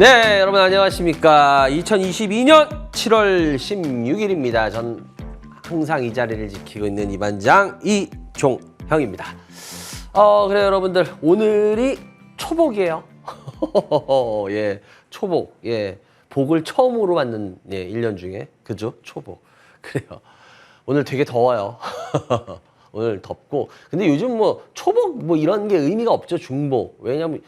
네, 여러분 안녕하십니까. 2022년 7월 16일입니다. 전 항상 이 자리를 지키고 있는 이반장 이종형입니다. 그래요, 여러분들. 오늘이 초복이에요. 예, 초복. 예, 복을 처음으로 받는 1년 중에. 그죠? 초복. 그래요. 오늘 되게 더워요. 오늘 덥고. 근데 요즘 뭐 초복 뭐 이런 게 의미가 없죠. 중복. 왜냐면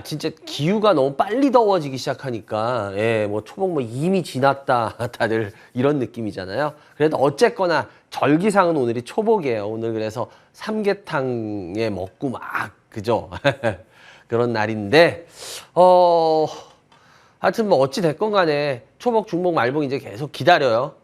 진짜 기후가 너무 빨리 더워지기 시작하니까 뭐 초복 뭐 이미 지났다 다들 이런 느낌이잖아요. 그래도 어쨌거나 절기상은 오늘이 초복이에요. 오늘 그래서 삼계탕에 먹고 막 그죠? 그런 날인데 하여튼 뭐 어찌 됐건 간에 초복, 중복, 말복 이제 계속 기다려요.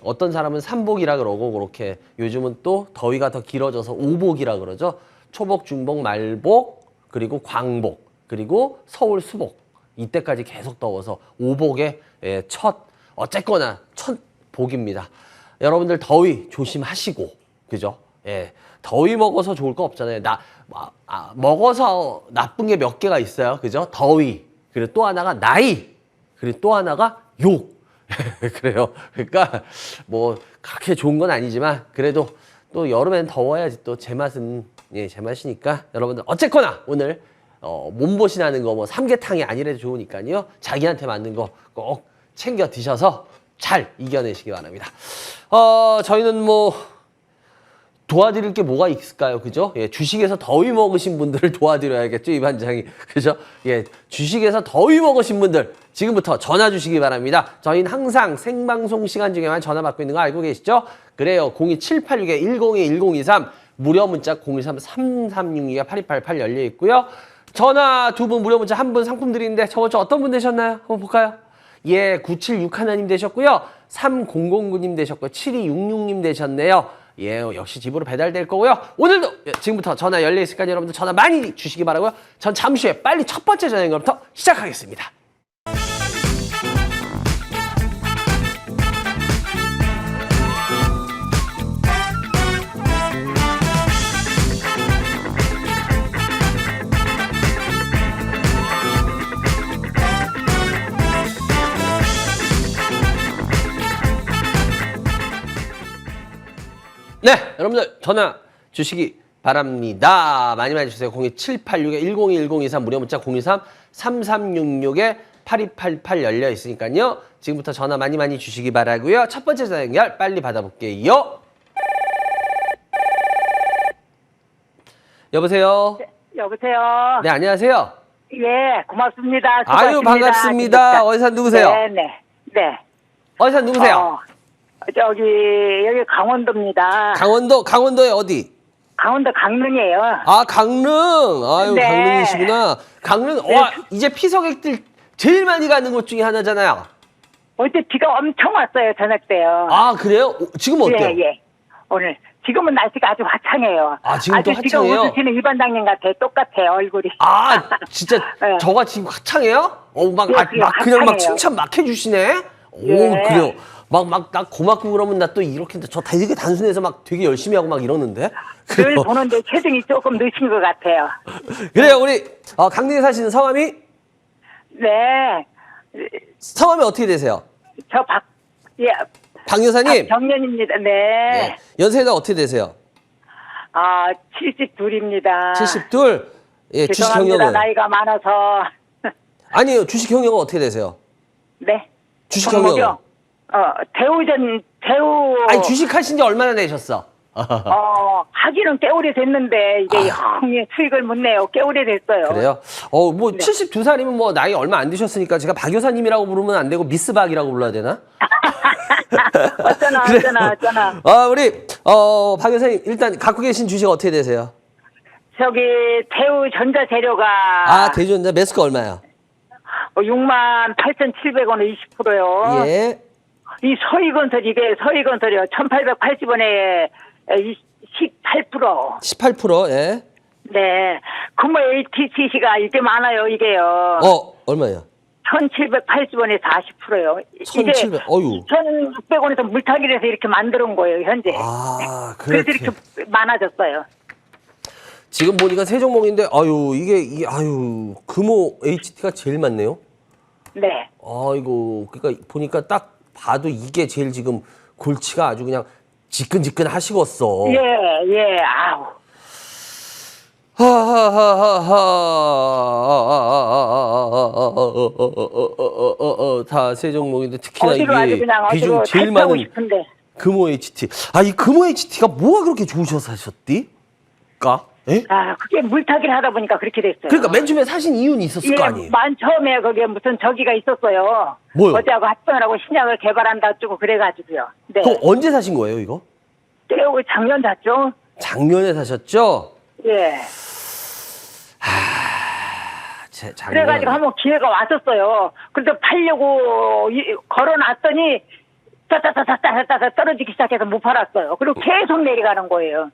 어떤 사람은 삼복이라 그러고 그렇게 요즘은 또 더위가 더 길어져서 오복이라 그러죠. 초복, 중복, 말복 그리고 광복 그리고 서울 수복 이때까지 계속 더워서 오복의 어쨌거나 첫 복입니다. 여러분들 더위 조심하시고 그죠? 더위 먹어서 좋을 거 없잖아요. 먹어서 나쁜 게 몇 개가 있어요. 그죠? 더위 그리고 또 하나가 나이 그리고 또 하나가 욕 그래요. 그러니까 뭐 그렇게 좋은 건 아니지만 그래도 또 여름엔 더워야지 또 제맛은 제맛이니까 여러분들 어쨌거나 오늘 몸보신하는 거 뭐 삼계탕이 아니래도 좋으니까요. 자기한테 맞는 거 꼭 챙겨 드셔서 잘 이겨내시기 바랍니다. 저희는 뭐 도와드릴 게 뭐가 있을까요? 그죠? 주식에서 더위 먹으신 분들을 도와드려야겠죠, 이 반장이. 그죠? 주식에서 더위 먹으신 분들 지금부터 전화 주시기 바랍니다. 저희는 항상 생방송 시간 중에만 전화 받고 있는 거 알고 계시죠? 그래요. 02786-1023 무료 문자 013-3366-8288 열려 있고요. 전화 두 분 무료 문자 한 분 상품 드리는데 저번 주 어떤 분 되셨나요? 한번 볼까요? 976님 되셨고요. 3009님 되셨고요. 7266님 되셨네요. 역시 집으로 배달될 거고요. 오늘도 지금부터 전화 열려 있으니까 여러분들 전화 많이 주시기 바라고요. 전 잠시 후에 빨리 첫 번째 전화 연결부터 시작하겠습니다. 네, 여러분들 전화 주시기 바랍니다. 많이 주세요. 02786-101023 무료 문자 023-3366-8288 열려 있으니까요. 지금부터 전화 많이 주시기 바라고요. 첫 번째 전화 연결 빨리 받아볼게요. 여보세요? 여보세요? 네, 안녕하세요. 예, 고맙습니다. 아유, 반갑습니다. 어디서 누구세요? 네. 어디서 누구세요? 여기 강원도입니다. 강원도에 어디? 강원도 강릉이에요. 강릉. 아유, 네. 강릉이시구나. 강릉, 이제 피서객들 제일 많이 가는 곳 중에 하나잖아요. 어제 비가 엄청 왔어요, 저녁 때요. 그래요? 지금 어때요? 예. 오늘. 지금은 날씨가 아주 화창해요. 지금 또 화창해요? 지금 웃으시는 일반장님 같아. 똑같아요, 얼굴이. 진짜 네. 저가 지금 화창해요? 그냥 그냥 막 칭찬 막 해주시네? 그래요. 나 고맙고 그러면 나 또 이렇게, 저 되게 단순해서 막 되게 열심히 하고 막 이러는데? 늘 보는데 체중이 조금 늦은 것 같아요. 그래요, 우리, 강릉에 사시는 성함이? 네. 성함이 어떻게 되세요? 박 여사님? 정년입니다. 네. 연세가 어떻게 되세요? 72입니다. 72? 주식 죄송합니다. 경력은? 나이가 많아서. 아니요, 주식 경력은 어떻게 되세요? 네. 주식 경력은? 대우. 주식 하신 지 얼마나 되셨어? 하기는 꽤 오래 됐는데, 이게 영 수익을 못 내요. 꽤 오래 됐어요. 그래요? 72살이면 뭐 나이 얼마 안 드셨으니까 제가 박 여사님이라고 부르면 안 되고 미스 박이라고 불러야 되나? 어쩌나. 우리, 박 여사님, 일단 갖고 계신 주식 어떻게 되세요? 대우 전자재료가. 대주전자 매수가 얼마야? 68,700원에 20%요. 예. 이 서희건설이요. 1,880원에 18%. 18%, 예. 네. 금호 ATCC가 이게 많아요, 이게요. 얼마야? 1,780원에 40%요. 1,700, 어유. 2,600원에서 물타기를 해서 이렇게 만들어 온 거예요, 현재. 그래서 이렇게 많아졌어요. 지금 보니까 세 종목인데, 금호 HT가 제일 많네요. 네. 아이고, 그러니까 보니까 딱 봐도 이게 제일 지금 골치가 아주 그냥 지끈지끈 하시겠어. 예, 아우. 다 세 종목인데 특히나 어디로 아주 이게 그냥 비중 어디로 제일 탈퇴하고 많은 싶은데. 금호 HT. 아, 이 금호 HT가 뭐가 그렇게 좋으셔서 하셨디? 예? 아, 그게 물타기를 하다 보니까 그렇게 됐어요. 그러니까 맨 처음에 사신 이유는 있었을 거 아니에요? 맨 처음에 거기에 무슨 저기가 있었어요. 뭐요? 어제하고 합병을 하고 신약을 개발한다 고 그래가지고요. 네. 그럼 언제 사신 거예요, 이거? 그리고 작년 잤죠? 작년에 사셨죠? 예. 작년에. 그래가지고 한번 기회가 왔었어요. 그래서 팔려고 걸어놨더니 따따따따따따 떨어지기 시작해서 못 팔았어요. 그리고 계속 내려가는 거예요.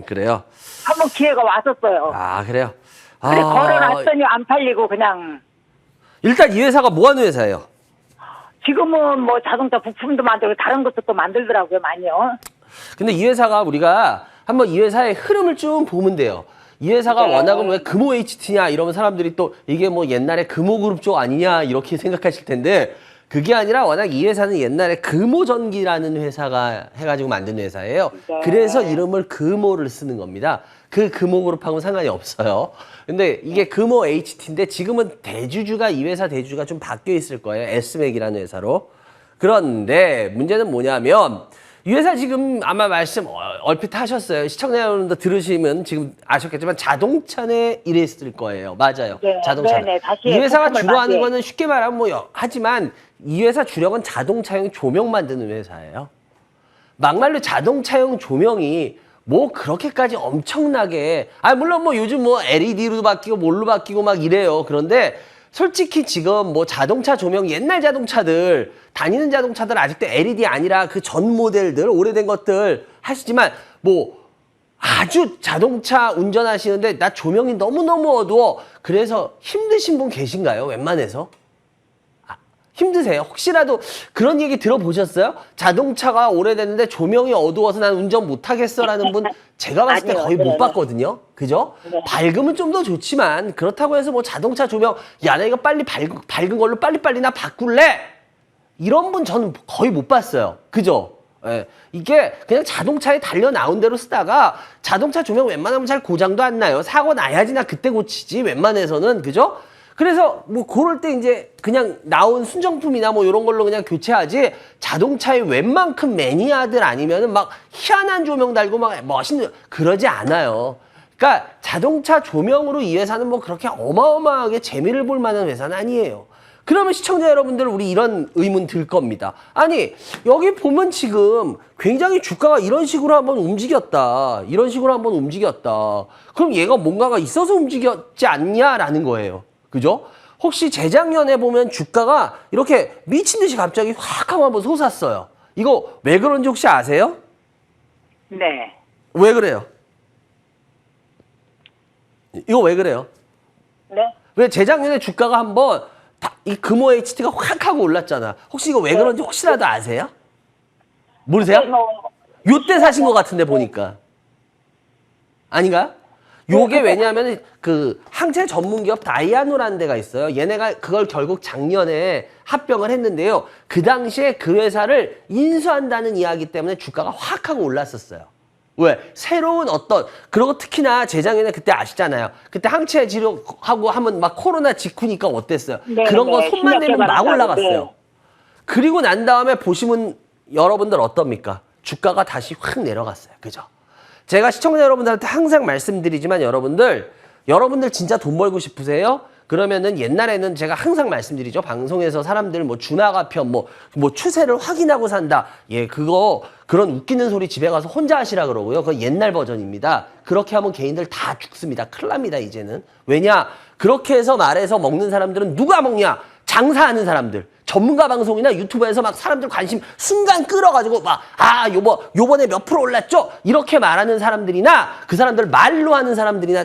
그래요. 한번 기회가 왔었어요. 아, 그래요. 그래 걸어놨더니 안 팔리고 그냥. 일단 이 회사가 뭐 하는 회사예요? 지금은 뭐 자동차 부품도 만들고 다른 것도 또 만들더라고요, 많이요. 근데 이 회사가 우리가 한번 이 회사의 흐름을 좀 보면 돼요. 이 회사가 네. 워낙은 왜 금호 HT냐 이러면 사람들이 또 이게 뭐 옛날에 금호그룹 쪽 아니냐 이렇게 생각하실 텐데 그게 아니라 워낙 이 회사는 옛날에 금호전기라는 회사가 해가지고 만든 회사예요. 네. 그래서 이름을 금호를 쓰는 겁니다. 그 금호그룹하고는 상관이 없어요. 근데 이게 금호 HT인데 지금은 대주주가 이 회사 대주주가 좀 바뀌어 있을 거예요. S맥이라는 회사로. 그런데 문제는 뭐냐면 이 회사 지금 아마 말씀 얼핏 하셨어요. 시청자 여러분들 들으시면 지금 아셨겠지만 자동차에 일했을 거예요. 맞아요. 네, 자동차. 네네, 다시 이 회사가 부품을 주로 하는 만들- 거는 쉽게 말하면 뭐 하지만 이 회사 주력은 자동차용 조명 만드는 회사예요. 막말로 자동차용 조명이 뭐 그렇게까지 엄청나게 물론 뭐 요즘 뭐 LED로 바뀌고 뭘로 바뀌고 막 이래요. 그런데 솔직히 지금 뭐 자동차 조명 옛날 자동차들 다니는 자동차들 아직도 LED 아니라 그 전 모델들 오래된 것들 하시지만 뭐 아주 자동차 운전하시는데 나 조명이 너무너무 어두워 그래서 힘드신 분 계신가요? 웬만해서? 힘드세요? 혹시라도 그런 얘기 들어보셨어요? 자동차가 오래됐는데 조명이 어두워서 난 운전 못하겠어라는 분 제가 봤을 때 아니요. 거의 못 네네. 봤거든요. 그죠? 네. 밝으면 좀 더 좋지만 그렇다고 해서 뭐 자동차 조명 야, 나 이거 빨리 밝은 걸로 빨리빨리 나 바꿀래? 이런 분 저는 거의 못 봤어요. 그죠? 예. 이게 그냥 자동차에 달려 나온 대로 쓰다가 자동차 조명 웬만하면 잘 고장도 안 나요. 사고 나야지 나 그때 고치지 웬만해서는. 그죠? 그래서 뭐 그럴 때 이제 그냥 나온 순정품이나 뭐 이런 걸로 그냥 교체하지 자동차의 웬만큼 매니아들 아니면은 막 희한한 조명 달고 막 멋있는 그러지 않아요. 그러니까 자동차 조명으로 이 회사는 뭐 그렇게 어마어마하게 재미를 볼 만한 회사는 아니에요. 그러면 시청자 여러분들 우리 이런 의문 들 겁니다. 아니 여기 보면 지금 굉장히 주가가 이런 식으로 한번 움직였다. 이런 식으로 한번 움직였다. 그럼 얘가 뭔가가 있어서 움직였지 않냐라는 거예요. 그죠? 혹시 재작년에 보면 주가가 이렇게 미친 듯이 갑자기 확 하고 한번 솟았어요. 이거 왜 그런지 혹시 아세요? 네. 왜 그래요? 이거 왜 그래요? 네. 왜 재작년에 주가가 한번 이 금호 HT가 확 하고 올랐잖아. 혹시 이거 왜 그런지 혹시라도 아세요? 모르세요? 요때 사신 것 같은데 보니까. 아닌가요? 요게 왜냐하면 그 항체 전문 기업 다이아노라는 데가 있어요. 얘네가 그걸 결국 작년에 합병을 했는데요. 그 당시에 그 회사를 인수한다는 이야기 때문에 주가가 확 하고 올랐었어요. 왜? 새로운 그리고 특히나 재작년에 그때 아시잖아요. 그때 항체 치료하고 하면 막 코로나 직후니까 어땠어요? 네, 그런 거 네. 손만 대면 막 신약개발한다고, 올라갔어요. 네. 그리고 난 다음에 보시면 여러분들 어떻습니까? 주가가 다시 확 내려갔어요. 그죠? 제가 시청자 여러분들한테 항상 말씀드리지만 여러분들 진짜 돈 벌고 싶으세요? 그러면은 옛날에는 제가 항상 말씀드리죠. 방송에서 사람들 뭐 주나가편 뭐 추세를 확인하고 산다. 예, 그런 웃기는 소리 집에 가서 혼자 하시라 그러고요. 그건 옛날 버전입니다. 그렇게 하면 개인들 다 죽습니다. 큰일 납니다, 이제는. 왜냐? 그렇게 해서 말해서 먹는 사람들은 누가 먹냐? 장사하는 사람들. 전문가 방송이나 유튜브에서 막 사람들 관심 순간 끌어가지고 요번에 몇 프로 올랐죠? 이렇게 말하는 사람들이나 그 사람들 말로 하는 사람들이나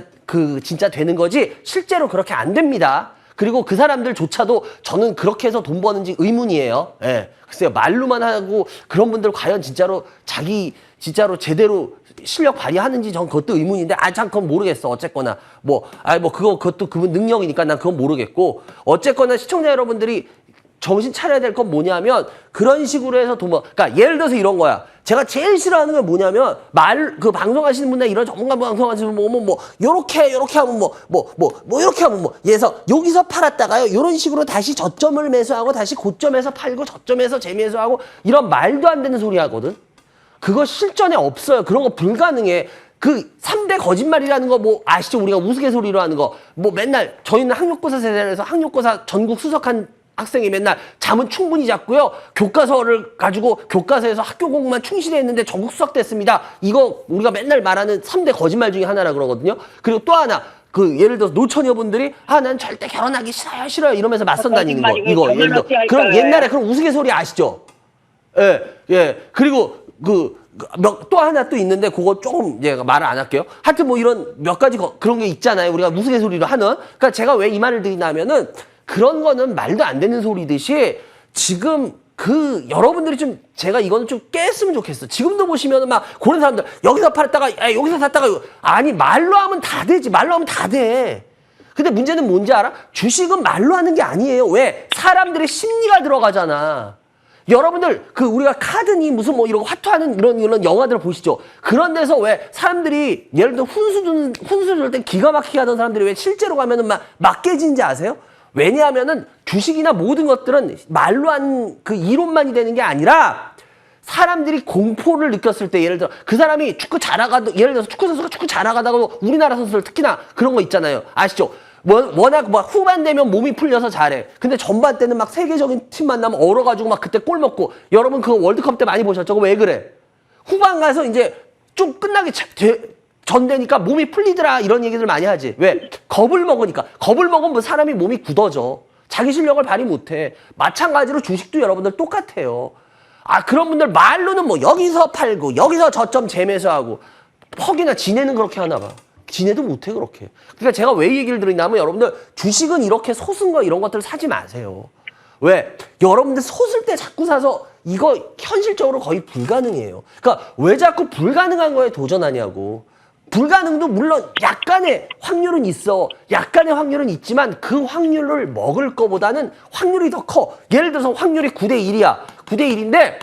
진짜 되는 거지 실제로 그렇게 안 됩니다. 그리고 그 사람들조차도 저는 그렇게 해서 돈 버는지 의문이에요. 예. 글쎄요, 말로만 하고 그런 분들 과연 진짜로 진짜로 제대로 실력 발휘하는지 전 그것도 의문인데, 참 그건 모르겠어. 어쨌거나 그것도 그분 능력이니까 난 그건 모르겠고, 어쨌거나 시청자 여러분들이 정신 차려야 될 건 뭐냐면, 그런 식으로 해서 그러니까 예를 들어서 이런 거야. 제가 제일 싫어하는 건 뭐냐면, 방송하시는 분들, 이런 전문가 방송하시는 분, 요렇게 하면 이렇게 하면 예서 여기서 팔았다가요, 요런 식으로 다시 저점을 매수하고, 다시 고점에서 팔고, 저점에서 재매수하고, 이런 말도 안 되는 소리 하거든? 그거 실전에 없어요. 그런 거 불가능해. 그 3대 거짓말이라는 거 아시죠? 우리가 우스갯소리로 하는 거. 맨날 저희는 학력고사 세대라서 학력고사 전국 수석한 학생이 맨날 잠은 충분히 잤고요. 교과서를 가지고 교과서에서 학교 공부만 충실히 했는데 전국 수석됐습니다. 이거 우리가 맨날 말하는 3대 거짓말 중에 하나라 그러거든요. 그리고 또 하나, 예를 들어서 노처녀분들이 난 절대 결혼하기 싫어요 이러면서 맞선 다니는 거. 이거 예를 들어 그럼 옛날에 그런 우스갯소리 아시죠? 예. 그리고 또 하나 또 있는데, 그거 조금 말을 안 할게요. 하여튼 이런 몇 가지 그런 게 있잖아요. 우리가 우스갯소리로 하는. 그러니까 제가 왜 이 말을 드리냐면은, 그런 거는 말도 안 되는 소리듯이, 지금 여러분들이 제가 이거는 좀 깼으면 좋겠어. 지금도 보시면은 그런 사람들, 여기서 팔았다가, 여기서 샀다가, 아니, 말로 하면 다 되지. 말로 하면 다 돼. 근데 문제는 뭔지 알아? 주식은 말로 하는 게 아니에요. 왜? 사람들의 심리가 들어가잖아. 여러분들 우리가 카드니 무슨 이런 화투하는 이런 영화들을 보시죠. 그런 데서 왜 사람들이 예를 들어 훈수 줄 때 기가 막히게 하던 사람들이 왜 실제로 가면은 막 깨지는지 아세요? 왜냐하면은 주식이나 모든 것들은 말로 한 이론만이 되는 게 아니라, 사람들이 공포를 느꼈을 때, 예를 들어 그 사람이 예를 들어서 축구 선수가 축구 잘나가다가 우리나라 선수들 특히나 그런 거 있잖아요. 아시죠? 워낙 후반 되면 몸이 풀려서 잘해. 근데 전반 때는 세계적인 팀 만나면 얼어가지고 그때 골 먹고, 여러분 그거 월드컵 때 많이 보셨죠? 왜 그래? 후반 가서 이제 좀 끝나기 전 되니까 몸이 풀리더라, 이런 얘기들 많이 하지. 왜? 겁을 먹으니까. 겁을 먹으면 사람이 몸이 굳어져. 자기 실력을 발휘 못해. 마찬가지로 주식도 여러분들 똑같아요. 그런 분들 말로는 여기서 팔고 여기서 저점 재매수하고, 퍽이나 지네는 그렇게 하나 봐. 지네도 못해 그렇게. 그러니까 제가 왜 얘기를 드리냐면, 여러분들 주식은 이렇게 솟은 거 이런 것들 사지 마세요. 왜? 여러분들 솟을 때 자꾸 사서 이거 현실적으로 거의 불가능해요. 그러니까 왜 자꾸 불가능한 거에 도전하냐고. 불가능도 물론 약간의 확률은 있어. 약간의 확률은 있지만 그 확률을 먹을 거보다는 확률이 더 커. 예를 들어서 확률이 9대 1이야. 9대 1인데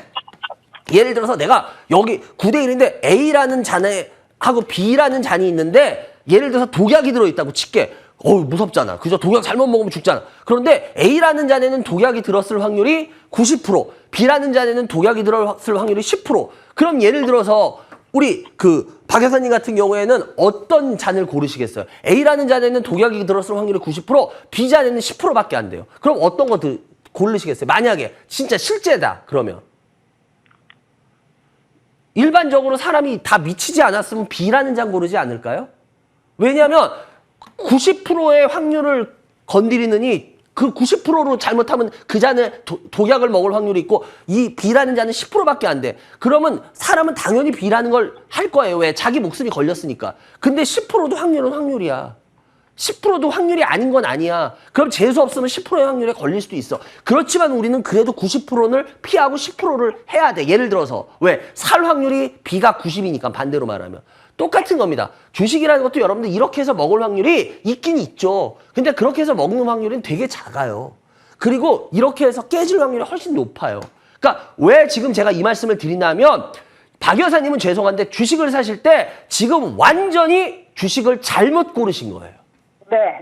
예를 들어서 내가 여기 9대 1인데 A라는 잔하고 B라는 잔이 있는데, 예를 들어서 독약이 들어있다고 칠게. 무섭잖아. 그죠? 독약 잘못 먹으면 죽잖아. 그런데 A라는 잔에는 독약이 들었을 확률이 90%, B라는 잔에는 독약이 들었을 확률이 10%. 그럼 예를 들어서 우리 박 여사님 같은 경우에는 어떤 잔을 고르시겠어요? A라는 잔에는 독약이 들었을 확률이 90%, B 잔에는 10%밖에 안 돼요. 그럼 어떤 거 고르시겠어요? 만약에 진짜 실제다 그러면. 일반적으로 사람이 다 미치지 않았으면 B라는 잔 고르지 않을까요? 왜냐하면 90%의 확률을 건드리느니, 그 90%로 잘못하면 그 잔에 독약을 먹을 확률이 있고, 이 B라는 잔은 10%밖에 안 돼. 그러면 사람은 당연히 B라는 걸 할 거예요. 왜? 자기 목숨이 걸렸으니까. 근데 10%도 확률은 확률이야. 10%도 확률이 아닌 건 아니야. 그럼 재수 없으면 10%의 확률에 걸릴 수도 있어. 그렇지만 우리는 그래도 90%를 피하고 10%를 해야 돼. 예를 들어서 왜? 살 확률이 B가 90이니까, 반대로 말하면. 똑같은 겁니다. 주식이라는 것도 여러분들 이렇게 해서 먹을 확률이 있긴 있죠. 근데 그렇게 해서 먹는 확률은 되게 작아요. 그리고 이렇게 해서 깨질 확률이 훨씬 높아요. 그러니까 왜 지금 제가 이 말씀을 드리냐면, 박 여사님은 죄송한데 주식을 사실 때 지금 완전히 주식을 잘못 고르신 거예요. 네.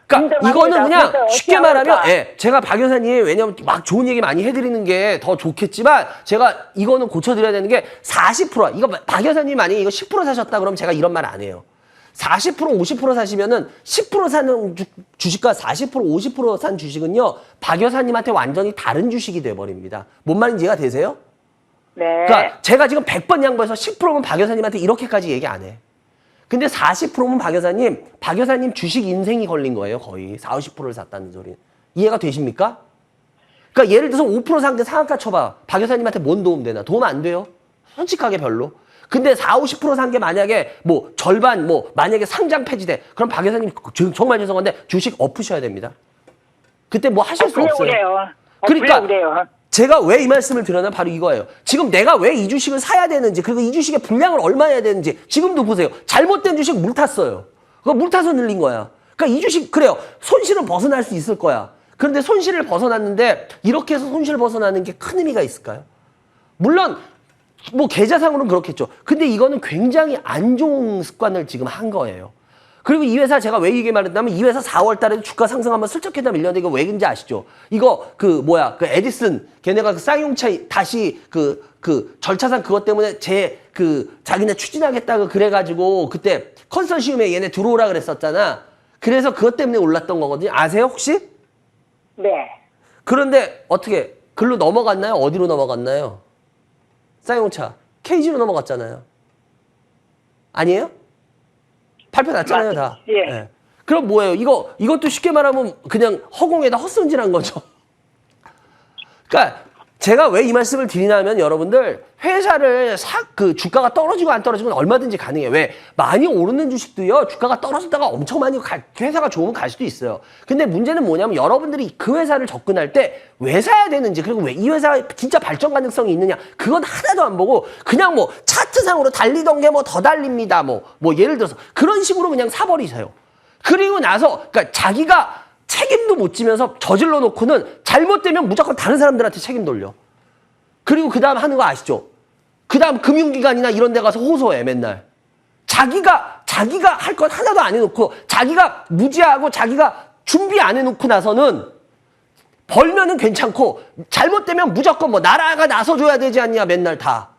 그러니까 이거는 그냥 쉽게 말하면, 제가 박 여사님 왜냐면 좋은 얘기 많이 해드리는 게 더 좋겠지만, 제가 이거는 고쳐드려야 되는 게 40%야. 이거 박 여사님 만약에 이거 10% 사셨다 그러면 제가 이런 말 안 해요. 40%, 50% 사시면은 10% 사는 주식과 40%, 50% 산 주식은요, 박 여사님한테 완전히 다른 주식이 돼버립니다. 뭔 말인지 이해가 되세요? 네. 그러니까 제가 지금 100번 양보해서 10%면 박 여사님한테 이렇게까지 얘기 안 해. 근데 40%면 박 여사님 주식 인생이 걸린 거예요. 거의 40, 50%를 샀다는 소리. 이해가 되십니까? 그러니까 예를 들어서 5% 산 게 상한가 쳐봐. 박 여사님한테 뭔 도움 되나? 도움 안 돼요. 솔직하게 별로. 근데 40, 50% 산 게 만약에 절반 만약에 상장 폐지돼. 그럼 박 여사님 정말 죄송한데 주식 엎으셔야 됩니다. 그때 하실 수 없어요. 그래요. 그러니까 그래요. 제가 왜 이 말씀을 드렸나 바로 이거예요. 지금 내가 왜 이 주식을 사야 되는지 그리고 이 주식의 분량을 얼마 해야 되는지 지금도 보세요. 잘못된 주식 물 탔어요. 그거 물 타서 늘린 거야. 그러니까 이 주식 그래요. 손실은 벗어날 수 있을 거야. 그런데 손실을 벗어났는데 이렇게 해서 손실 벗어나는 게 큰 의미가 있을까요? 물론 뭐 계좌상으로는 그렇겠죠. 근데 이거는 굉장히 안 좋은 습관을 지금 한 거예요. 그리고 이 회사 제가 왜 이게 말했냐면 이 회사 4월 달에도 주가 상승하면 슬쩍해다 밀렸는데 이거 왜인지 아시죠? 이거 그 에디슨 걔네가 그 쌍용차 다시 그 절차상 그것 때문에 자기네 추진하겠다고 그래가지고 그때 컨소시엄에 얘네 들어오라 그랬었잖아. 그래서 그것 때문에 올랐던 거거든요. 아세요 혹시? 네. 그런데 어떻게 글로 넘어갔나요? 어디로 넘어갔나요? 쌍용차 KG로 넘어갔잖아요. 아니에요? 발표 났잖아요, 다. 예. 예. 그럼 뭐예요? 이것도 쉽게 말하면 그냥 허공에다 헛손질한 거죠. 그러니까 제가 왜 이 말씀을 드리냐면 여러분들 회사를 주가가 떨어지고 안 떨어지면 얼마든지 가능해요. 왜? 많이 오르는 주식도요. 주가가 떨어졌다가 엄청 많이 회사가 좋으면 갈 수도 있어요. 근데 문제는 뭐냐면 여러분들이 그 회사를 접근할 때 왜 사야 되는지 그리고 왜 이 회사가 진짜 발전 가능성이 있느냐 그건 하나도 안 보고 그냥 뭐 차트상으로 달리던 게 뭐 더 달립니다. 뭐 예를 들어서 그런 식으로 그냥 사버리세요. 그리고 나서 그러니까 자기가 책임도 못 지면서 저질러 놓고는 잘못되면 무조건 다른 사람들한테 책임 돌려. 그리고 그 다음 하는 거 아시죠? 그 다음 금융기관이나 이런 데 가서 호소해 맨날. 자기가 할 것 하나도 안 해놓고 자기가 무지하고 자기가 준비 안 해놓고 나서는 벌면은 괜찮고 잘못되면 무조건 뭐 나라가 나서줘야 되지 않냐 맨날 다.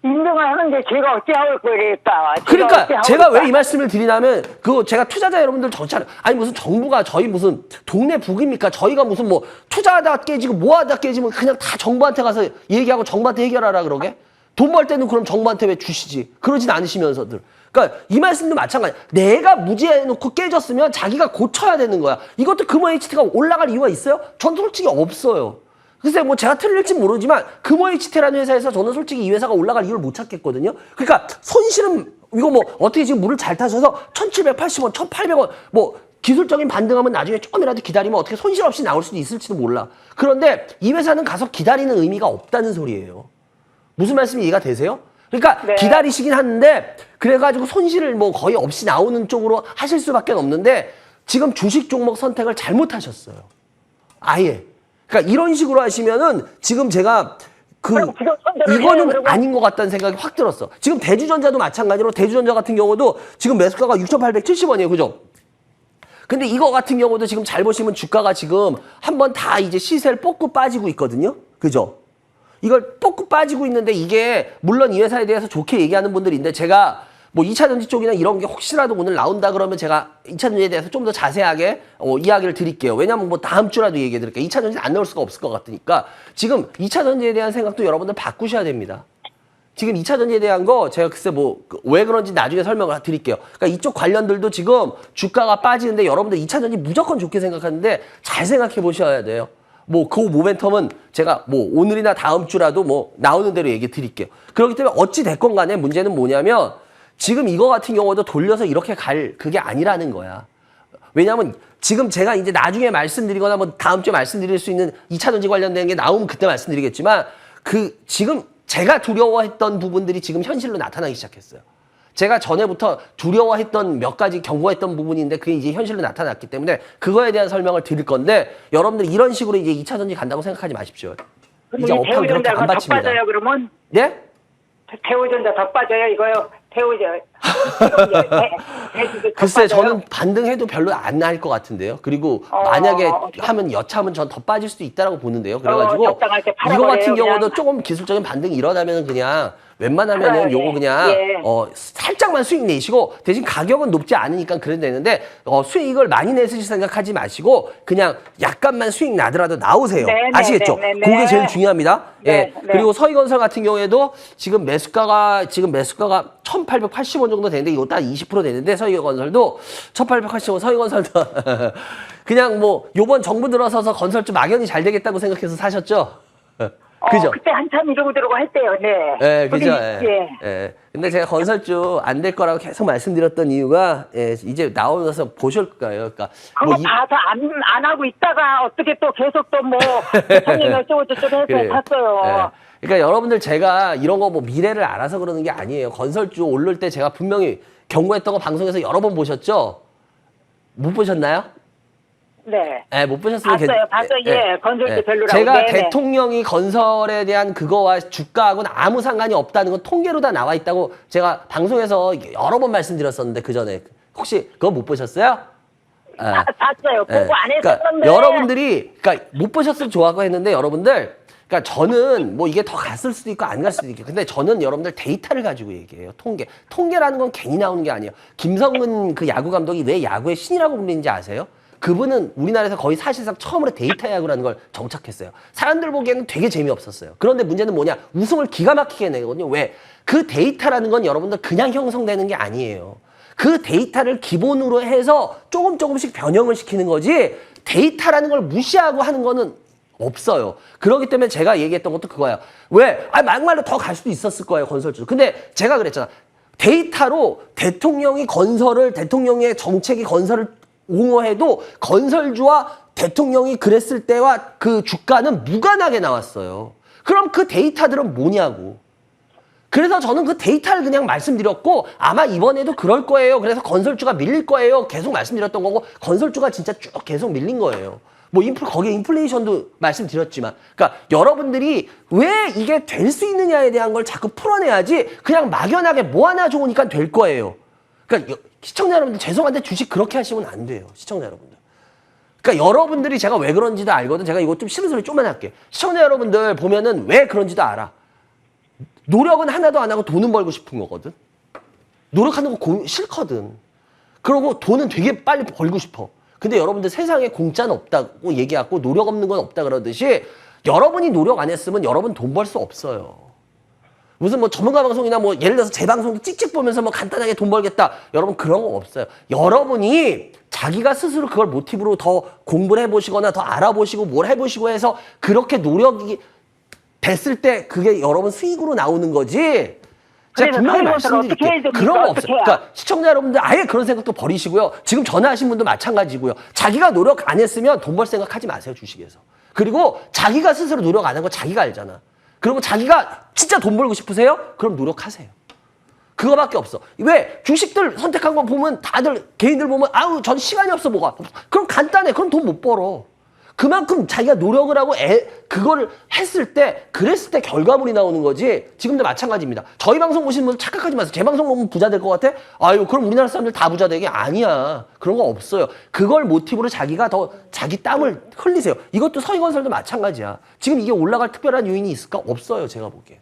인정을 하는데 제가 어찌하고 그랬다. 그러니까 제가 왜 이 말씀을 드리냐면 그거 제가 투자자 여러분들 정치 아니 무슨 정부가 저희 무슨 동네 북입니까? 저희가 무슨 뭐 투자하다 깨지고 뭐하다 깨지면 그냥 다 정부한테 가서 얘기하고 정부한테 해결하라 그러게? 돈 벌 때는 그럼 정부한테 왜 주시지? 그러진 않으시면서들. 그러니까 이 말씀도 마찬가지야. 내가 무지해놓고 깨졌으면 자기가 고쳐야 되는 거야. 이것도 금호 HT가 올라갈 이유가 있어요? 전 솔직히 없어요. 글쎄 뭐 제가 틀릴지 모르지만 금호 HT라는 회사에서 저는 솔직히 이 회사가 올라갈 이유를 못 찾겠거든요. 그러니까 손실은 이거 뭐 어떻게 지금 물을 잘 타셔서 1,780원, 1,800원 뭐 기술적인 반등하면 나중에 조금이라도 기다리면 어떻게 손실 없이 나올 수도 있을지도 몰라. 그런데 이 회사는 가서 기다리는 의미가 없다는 소리예요. 무슨 말씀이 이해가 되세요? 그러니까 네. 기다리시긴 하는데 그래가지고 손실을 뭐 거의 없이 나오는 쪽으로 하실 수밖에 없는데 지금 주식 종목 선택을 잘못하셨어요. 아예. 그러니까 이런 식으로 하시면은 지금 제가 그럼 지금 선택을 이거는 해요, 그러면? 아닌 것 같다는 생각이 확 들었어. 지금 대주전자도 마찬가지로 대주전자 같은 경우도 지금 매수가가 6,870원이에요. 그죠? 근데 이거 같은 경우도 지금 잘 보시면 주가가 지금 한번 다 이제 시세를 뽑고 빠지고 있거든요. 그죠? 이걸 뽑고 빠지고 있는데 이게 물론 이 회사에 대해서 좋게 얘기하는 분들인데 제가 뭐 2차전지 쪽이나 이런 게 혹시라도 오늘 나온다 그러면 제가 2차전지에 대해서 좀 더 자세하게 이야기를 드릴게요. 왜냐면 뭐 다음 주라도 얘기해 드릴게요. 2차전지 안 나올 수가 없을 것 같으니까 지금 2차전지에 대한 생각도 여러분들 바꾸셔야 됩니다. 지금 2차전지에 대한 거 제가 글쎄 뭐 왜 그런지 나중에 설명을 드릴게요. 그러니까 이쪽 관련들도 지금 주가가 빠지는데 여러분들 2차전지 무조건 좋게 생각하는데 잘 생각해 보셔야 돼요. 뭐 그 모멘텀은 제가 뭐 오늘이나 다음 주라도 뭐 나오는 대로 얘기 드릴게요. 그렇기 때문에 어찌 됐건 간에 문제는 뭐냐면 지금 이거 같은 경우도 돌려서 이렇게 갈 그게 아니라는 거야. 왜냐하면 지금 제가 이제 나중에 말씀드리거나 뭐 다음 주에 말씀드릴 수 있는 2차전지 관련된 게 나오면 그때 말씀드리겠지만 그 지금 제가 두려워했던 부분들이 지금 현실로 나타나기 시작했어요. 제가 전에부터 두려워했던 몇 가지 경고했던 부분인데 그게 이제 현실로 나타났기 때문에 그거에 대한 설명을 드릴 건데 여러분들 이런 식으로 이제 2차전지 간다고 생각하지 마십시오. 이제 업황 그렇게 안 더 받칩니다. 빠져요 그러면? 네? 대우전자 더 빠져요 이거요. 글쎄 저는 반등해도 별로 안 나을 것 같은데요. 그리고 만약에 하면 여차하면 전 더 빠질 수도 있다라고 보는데요. 그래가지고 적당할 때 이거 같은 팔아버려요, 경우도 그냥. 조금 기술적인 반등이 일어나면 그냥 웬만하면은 팔아야 요거 돼. 그냥 예. 살짝만 수익 내시고 대신 가격은 높지 않으니까 그래도 되는데 수익을 많이 내실 생각하지 마시고 그냥 약간만 수익 나더라도 나오세요. 네, 아시겠죠? 네, 네, 네. 그게 제일 중요합니다. 네, 예. 네. 그리고 서희건설 같은 경우에도 지금 매수가가 1,880원 정도 되는데 이것도 한 20% 되는데 서희건설도 1,880원 서희건설도 그냥 뭐 요번 정부 들어서서 건설 좀 막연히 잘 되겠다고 생각해서 사셨죠? 그죠? 그때 한참 이러고 들어고 할 때요. 네. 예, 그죠? 근데, 예. 예. 근데 제가 건설주 안 될 거라고 계속 말씀드렸던 이유가 예, 이제 나오면서 보실 거예요. 그러니까 그거 뭐 봐서 안 하고 있다가 어떻게 또 계속 또 뭐 대통령이 어쩌고저쩌고 해서 그래요. 봤어요. 예. 그러니까 여러분들 제가 이런 거 뭐 미래를 알아서 그러는 게 아니에요. 건설주 오를 때 제가 분명히 경고했던 거 방송에서 여러 번 보셨죠? 못 보셨나요? 네. 예, 못 보셨으면 봤어요. 예, 건설주 별로라고. 제가 네네. 대통령이 건설에 대한 그거와 주가하고는 아무 상관이 없다는 건 통계로 다 나와 있다고 제가 방송에서 여러 번 말씀드렸었는데 그 전에 혹시 그거 못 보셨어요? 봤어요. 보고 안 그러니까 했었는데. 여러분들이 그러니까 못 보셨으면 좋아하고 했는데 여러분들 그러니까 저는 뭐 이게 더 갔을 수도 있고 안 갈 수도 있고 근데 저는 여러분들 데이터를 가지고 얘기해요. 통계라는 건 괜히 나오는 게 아니에요. 김성근 그 야구 감독이 왜 야구의 신이라고 불리는지 아세요? 그분은 우리나라에서 거의 사실상 처음으로 데이터 야구라는 걸 정착했어요. 사람들 보기에는 되게 재미없었어요. 그런데 문제는 뭐냐? 우승을 기가 막히게 내거든요. 왜? 그 데이터라는 건 여러분들 그냥 형성되는 게 아니에요. 그 데이터를 기본으로 해서 조금씩 변형을 시키는 거지 데이터라는 걸 무시하고 하는 거는 없어요. 그렇기 때문에 제가 얘기했던 것도 그거예요. 왜? 막말로 더 갈 수도 있었을 거예요, 건설주. 근데 제가 그랬잖아. 데이터로 대통령의 정책이 건설을 옹호해도 건설주와 대통령이 그랬을 때와 그 주가는 무관하게 나왔어요. 그럼 그 데이터들은 뭐냐고. 그래서 저는 그 데이터를 그냥 말씀드렸고 아마 이번에도 그럴 거예요. 그래서 건설주가 밀릴 거예요. 계속 말씀드렸던 거고 건설주가 진짜 쭉 계속 밀린 거예요. 뭐 거기에 인플레이션도 말씀드렸지만 그러니까 여러분들이 왜 이게 될 수 있느냐에 대한 걸 자꾸 풀어내야지 그냥 막연하게 뭐 하나 좋으니까 될 거예요. 그러니까 시청자 여러분들 죄송한데 주식 그렇게 하시면 안 돼요. 시청자 여러분들. 그러니까 여러분들이 제가 왜 그런지도 알거든. 제가 이거 좀 싫은 소리 좀만 할게. 시청자 여러분들 보면은 왜 그런지도 알아. 노력은 하나도 안 하고 돈은 벌고 싶은 거거든. 노력하는 거 싫거든. 그러고 돈은 되게 빨리 벌고 싶어. 근데 여러분들 세상에 공짜는 없다고 얘기하고 노력 없는 건 없다 그러듯이 여러분이 노력 안 했으면 여러분 돈 벌 수 없어요. 무슨 뭐 전문가 방송이나 뭐 예를 들어서 제 방송도 찍찍 보면서 뭐 간단하게 돈 벌겠다. 여러분 그런 거 없어요. 여러분이 자기가 스스로 그걸 모티브로 더 공부를 해보시거나 더 알아보시고 뭘 해보시고 해서 그렇게 노력이 됐을 때 그게 여러분 수익으로 나오는 거지. 제가 분명히 말씀드릴게요. 그런 거 없어요. 그러니까 시청자 여러분들 아예 그런 생각도 버리시고요. 지금 전화하신 분도 마찬가지고요. 자기가 노력 안 했으면 돈 벌 생각하지 마세요. 주식에서. 그리고 자기가 스스로 노력 안 한 거 자기가 알잖아. 그리고 자기가 진짜 돈 벌고 싶으세요? 그럼 노력하세요. 그거밖에 없어. 왜? 주식들 선택한 거 보면 다들 개인들 보면 아우 전 시간이 없어 뭐가. 그럼 간단해. 그럼 돈 못 벌어. 그만큼 자기가 노력을 하고 그거를 그랬을 때 결과물이 나오는 거지. 지금도 마찬가지입니다. 저희 방송 보시는 분들 착각하지 마세요. 제 방송 보면 부자 될 것 같아? 아유, 그럼 우리나라 사람들 다 부자 되게? 아니야. 그런 거 없어요. 그걸 모티브로 자기가 더 자기 땀을 흘리세요. 이것도 서희건설도 마찬가지야. 지금 이게 올라갈 특별한 요인이 있을까? 없어요, 제가 보기엔.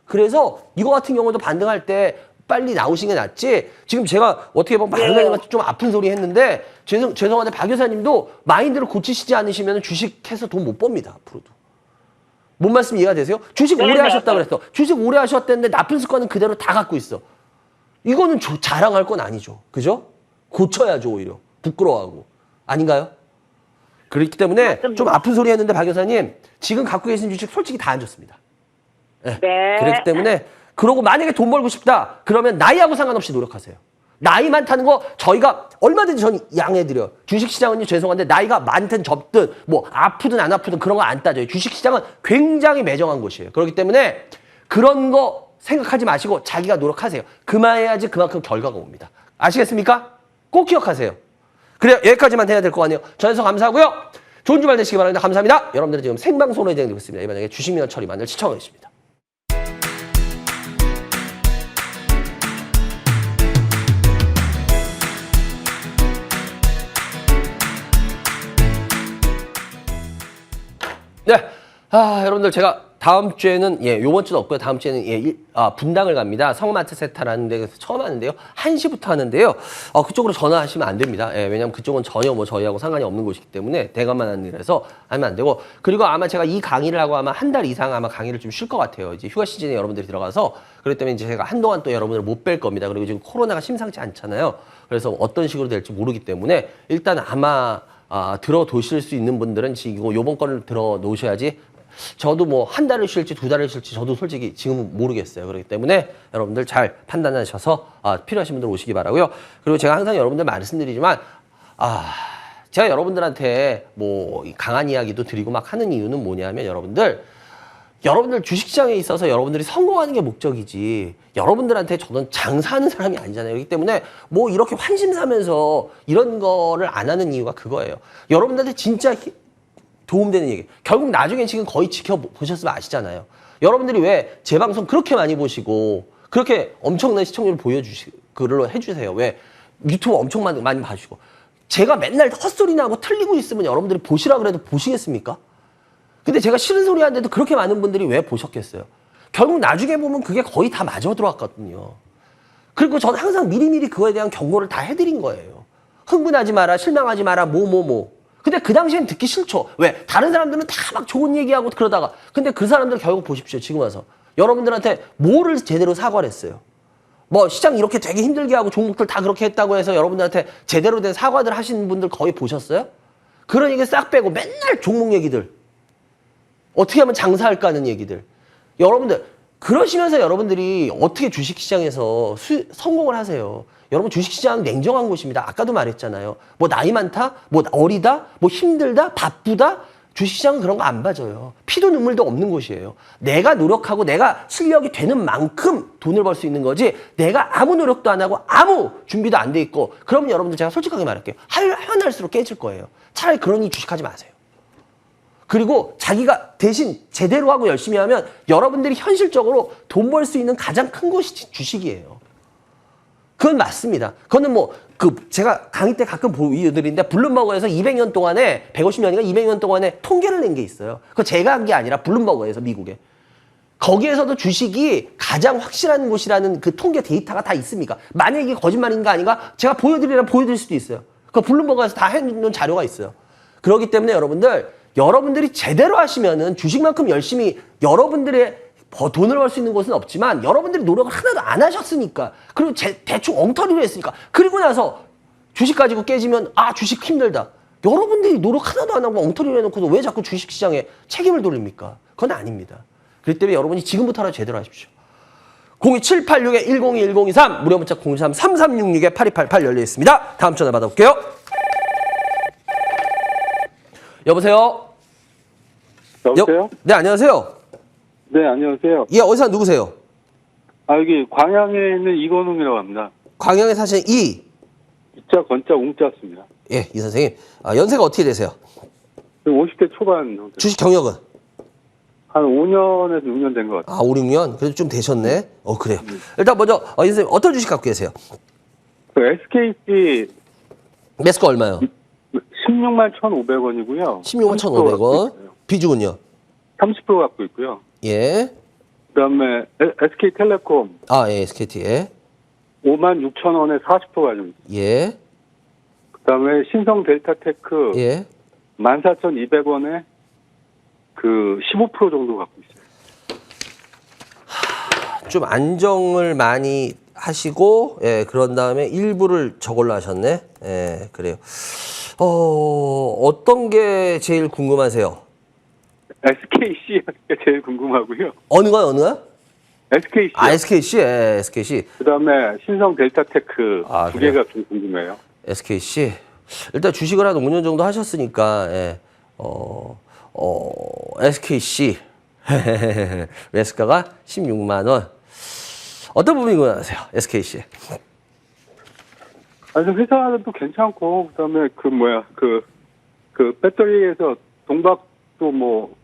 그래서 이거 같은 경우도 반등할 때 빨리 나오신 게 낫지. 지금 제가 어떻게 보면 박 교사님한테 좀 아픈 소리 했는데 죄송한데 박 교사님도 마인드를 고치시지 않으시면 주식해서 돈 못 법니다. 앞으로도. 뭔 말씀 이해가 되세요? 주식 오래 하셨다 그랬어. 주식 오래 하셨다는데 나쁜 습관은 그대로 다 갖고 있어. 이거는 자랑할 건 아니죠. 그죠? 고쳐야죠 오히려. 부끄러워하고. 아닌가요? 그렇기 때문에 맞습니다. 좀 아픈 소리 했는데 박 교사님 지금 갖고 계신 주식 솔직히 다 안 좋습니다. 네. 그렇기 때문에 그러고 만약에 돈 벌고 싶다 그러면 나이하고 상관없이 노력하세요. 나이 많다는 거 저희가 얼마든지 전 양해드려요. 주식시장은요 죄송한데 나이가 많든 적든 뭐 아프든 안 아프든 그런 거 안 따져요. 주식시장은 굉장히 매정한 곳이에요. 그렇기 때문에 그런 거 생각하지 마시고 자기가 노력하세요. 그만해야지 그만큼 결과가 옵니다. 아시겠습니까? 꼭 기억하세요. 그래요. 여기까지만 해야 될 것 같네요. 전해서 감사하고요. 좋은 주말 되시기 바랍니다. 감사합니다. 여러분들은 지금 생방송으로 진행되고 있습니다. 이번에 주식민원 처리만을 시청하고 계십니다. 네. 여러분들 제가 다음 주에는 요번 주도 없고요. 다음 주에는 분당을 갑니다. 성마트 세타라는 데서 처음 하는데요. 1시부터 하는데요. 그쪽으로 전화하시면 안 됩니다. 왜냐면 그쪽은 전혀 뭐 저희하고 상관이 없는 곳이기 때문에 대관만 하는 일에서 하면 안 되고 그리고 아마 제가 이 강의를 하고 아마 한 달 이상 아마 강의를 좀 쉴 것 같아요. 이제 휴가 시즌에 여러분들이 들어가서 그렇기 때문에 이제 제가 한동안 또 여러분을 못 뵐 겁니다. 그리고 지금 코로나가 심상치 않잖아요. 그래서 어떤 식으로 될지 모르기 때문에 일단 아마 들어두실 수 있는 분들은 지금 요번 거를 들어 놓으셔야지 저도 뭐 한 달을 쉴지 두 달을 쉴지 저도 솔직히 지금은 모르겠어요. 그렇기 때문에 여러분들 잘 판단하셔서 필요하신 분들 오시기 바라고요. 그리고 제가 항상 여러분들 말씀드리지만 제가 여러분들한테 뭐 강한 이야기도 드리고 막 하는 이유는 뭐냐면 여러분들 주식시장에 있어서 여러분들이 성공하는 게 목적이지 여러분들한테 저는 장사하는 사람이 아니잖아요. 그렇기 때문에 뭐 이렇게 환심사면서 이런 거를 안 하는 이유가 그거예요. 여러분들한테 진짜 도움되는 얘기. 결국 나중에 지금 거의 지켜보셨으면 아시잖아요. 여러분들이 왜 제 방송 그렇게 많이 보시고 그렇게 엄청난 시청률을 글로 해주세요. 왜 유튜브 엄청 많이 봐주시고 제가 맨날 헛소리나 하고 틀리고 있으면 여러분들이 보시라 그래도 보시겠습니까? 근데 제가 싫은 소리 하는데도 그렇게 많은 분들이 왜 보셨겠어요? 결국 나중에 보면 그게 거의 다 맞아 들어왔거든요. 그리고 저는 항상 미리미리 그거에 대한 경고를 다 해드린 거예요. 흥분하지 마라, 실망하지 마라, 근데 그 당시엔 듣기 싫죠. 왜? 다른 사람들은 다 막 좋은 얘기하고 그러다가 근데 그 사람들 결국 보십시오. 지금 와서. 여러분들한테 뭐를 제대로 사과를 했어요? 뭐 시장 이렇게 되게 힘들게 하고 종목들 다 그렇게 했다고 해서 여러분들한테 제대로 된 사과들 하시는 분들 거의 보셨어요? 그런 얘기 싹 빼고 맨날 종목 얘기들. 어떻게 하면 장사할까 하는 얘기들. 여러분들 그러시면서 여러분들이 어떻게 주식시장에서 성공을 하세요? 여러분 주식시장은 냉정한 곳입니다. 아까도 말했잖아요. 뭐 나이 많다, 뭐 어리다, 뭐 힘들다, 바쁘다. 주식시장은 그런 거 안 봐줘요. 피도 눈물도 없는 곳이에요. 내가 노력하고 내가 실력이 되는 만큼 돈을 벌 수 있는 거지 내가 아무 노력도 안 하고 아무 준비도 안 돼 있고 그러면 여러분들 제가 솔직하게 말할게요. 하면 할수록 깨질 거예요. 차라리 그러니 주식하지 마세요. 그리고 자기가 대신 제대로 하고 열심히 하면 여러분들이 현실적으로 돈 벌 수 있는 가장 큰 곳이 주식이에요. 그건 맞습니다. 그거는 뭐, 제가 강의 때 가끔 보여드리는데, 블룸버그에서 200년 동안에, 150년인가 200년 동안에 통계를 낸 게 있어요. 그거 제가 한 게 아니라 블룸버그에서 미국에. 거기에서도 주식이 가장 확실한 곳이라는 그 통계 데이터가 다 있습니까? 만약에 이게 거짓말인가 아닌가? 제가 보여드리려면 보여드릴 수도 있어요. 그 블룸버그에서 다 해놓은 자료가 있어요. 그렇기 때문에 여러분들이 제대로 하시면은 주식만큼 열심히 여러분들의 돈을 벌 수 있는 곳은 없지만 여러분들이 노력을 하나도 안 하셨으니까 그리고 대충 엉터리로 했으니까 그리고 나서 주식 가지고 깨지면 주식 힘들다. 여러분들이 노력 하나도 안 하고 엉터리로 해놓고도 왜 자꾸 주식시장에 책임을 돌립니까? 그건 아닙니다. 그렇기 때문에 여러분이 지금부터라도 제대로 하십시오. 02786-1021-023 무료 문자 023-3366-8288 열려 있습니다. 다음 전화 받아볼게요. 여보세요? 여보세요? 네, 안녕하세요. 네, 안녕하세요. 예, 어디 사는 누구세요? 여기 광양에 있는 이건웅이라고 합니다. 광양에 사시는 이자 건자 웅자입니다. 예, 이 선생님. 연세가 어떻게 되세요? 50대 초반 정도. 주식 경력은? 한 5년에서 6년 된 것 같아요. 5, 6년? 그래도 좀 되셨네. 그래요. 일단 먼저, 이 선생님, 어떤 주식 갖고 계세요? 그 SKC 매수가 얼마요? 16만 1,500원이고요. 16만 1,500원. 비중은요? 30% 갖고 있고요. 예. 그다음에 SK텔레콤 예, SKT. 예. 5만 6천 원에 40% 가지고 있어요. 예. 그다음에 신성 델타테크 예. 14,200원에 그 15% 정도 갖고 있어요. 좀 안정을 많이 하시고, 예, 그런 다음에 일부를 저걸로 하셨네. 예, 그래요. 어떤 게 제일 궁금하세요? SKC가 제일 궁금하고요. 어느 거요? SKC. SKC, 예, SKC. 그다음에 신성 델타테크 두 그래요? 개가 좀 궁금해요. SKC. 일단 주식을 한 5년 정도 하셨으니까, 예, SKC. 매수가가 16만원. 어떤 부분이 궁금하세요? SKC. 회사도 괜찮고, 그다음에 그 배터리에서 동박도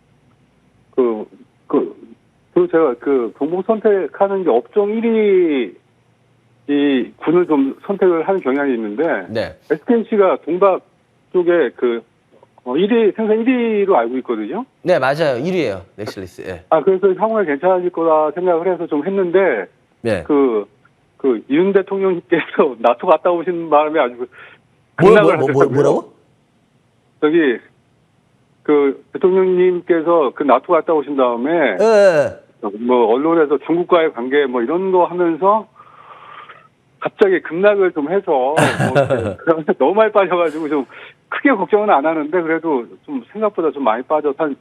그리고 제가 종목 선택하는 게 업종 1위 이 군을 좀 선택을 하는 경향이 있는데, 네. SKC가 동박 쪽에 1위, 생산 1위로 알고 있거든요. 네, 맞아요. 1위예요. 넥슬리스. 예. 그래서 향후에 괜찮아질 거라 생각을 해서 좀 했는데, 네. 윤 대통령님께서 나토 갔다 오신 바람에 아주 급락을 하셨다고요. 뭐라고? 저기, 대통령님께서 나토 갔다 오신 다음에, 예. 언론에서 중국과의 관계 이런 거 하면서, 갑자기 급락을 좀 해서, 너무 많이 빠져가지고 좀 크게 걱정은 안 하는데 그래도 좀 생각보다 좀 많이 빠져서 한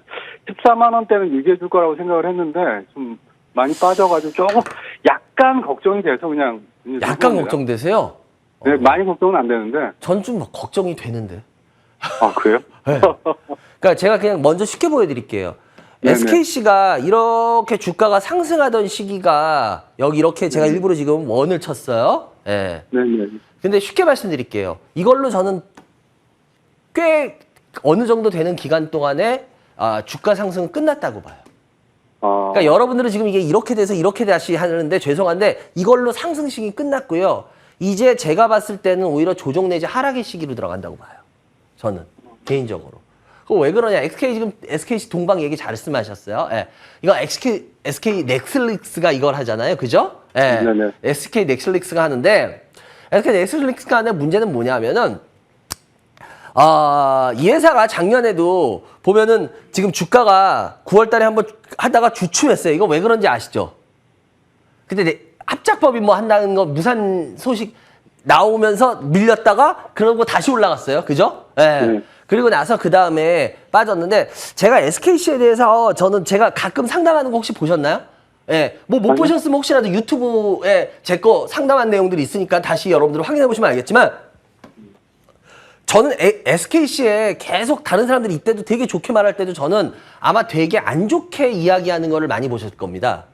14만 원대는 유지해 줄 거라고 생각을 했는데 좀 많이 빠져가지고 조금 약간 걱정이 돼서 그냥 약간 걱정되세요? 네, 많이 걱정은 안 되는데. 전 좀 걱정이 되는데. 아, 그래요? 네. 그러니까 제가 그냥 먼저 쉽게 보여드릴게요. 네네. SKC가 이렇게 주가가 상승하던 시기가 여기 이렇게 제가 일부러 지금 원을 쳤어요. 예. 네네. 근데 쉽게 말씀드릴게요. 이걸로 저는 꽤 어느 정도 되는 기간 동안에 주가 상승은 끝났다고 봐요. 그러니까 여러분들은 지금 이게 이렇게 돼서 이렇게 다시 하는데 죄송한데 이걸로 상승 시기 끝났고요. 이제 제가 봤을 때는 오히려 조정 내지 하락의 시기로 들어간다고 봐요. 저는 개인적으로. 그거 왜 그러냐? SKC 동방 얘기 잘 말씀하셨어요. 예. 이거 SK 넥슬릭스가 이걸 하잖아요. 그죠? 예. 네네. SK 넥슬릭스가 하는데 SK 넥슬릭스가 하는 문제는 뭐냐면은 이 회사가 작년에도 보면은 지금 주가가 9월 달에 한번 하다가 주춤했어요. 이거 왜 그런지 아시죠? 근데 합작법이 뭐 한다는 거 무산 소식 나오면서 밀렸다가 그러고 다시 올라갔어요. 그죠? 예. 네. 그리고 나서 그 다음에 빠졌는데 제가 SKC에 대해서 저는 제가 가끔 상담하는 거 혹시 보셨나요? 예. 뭐 못 보셨으면 혹시라도 유튜브에 제 거 상담한 내용들이 있으니까 다시 여러분들 확인해 보시면 알겠지만 저는 SKC에 계속 다른 사람들이 이때도 되게 좋게 말할 때도 저는 아마 되게 안 좋게 이야기하는 거를 많이 보셨을 겁니다.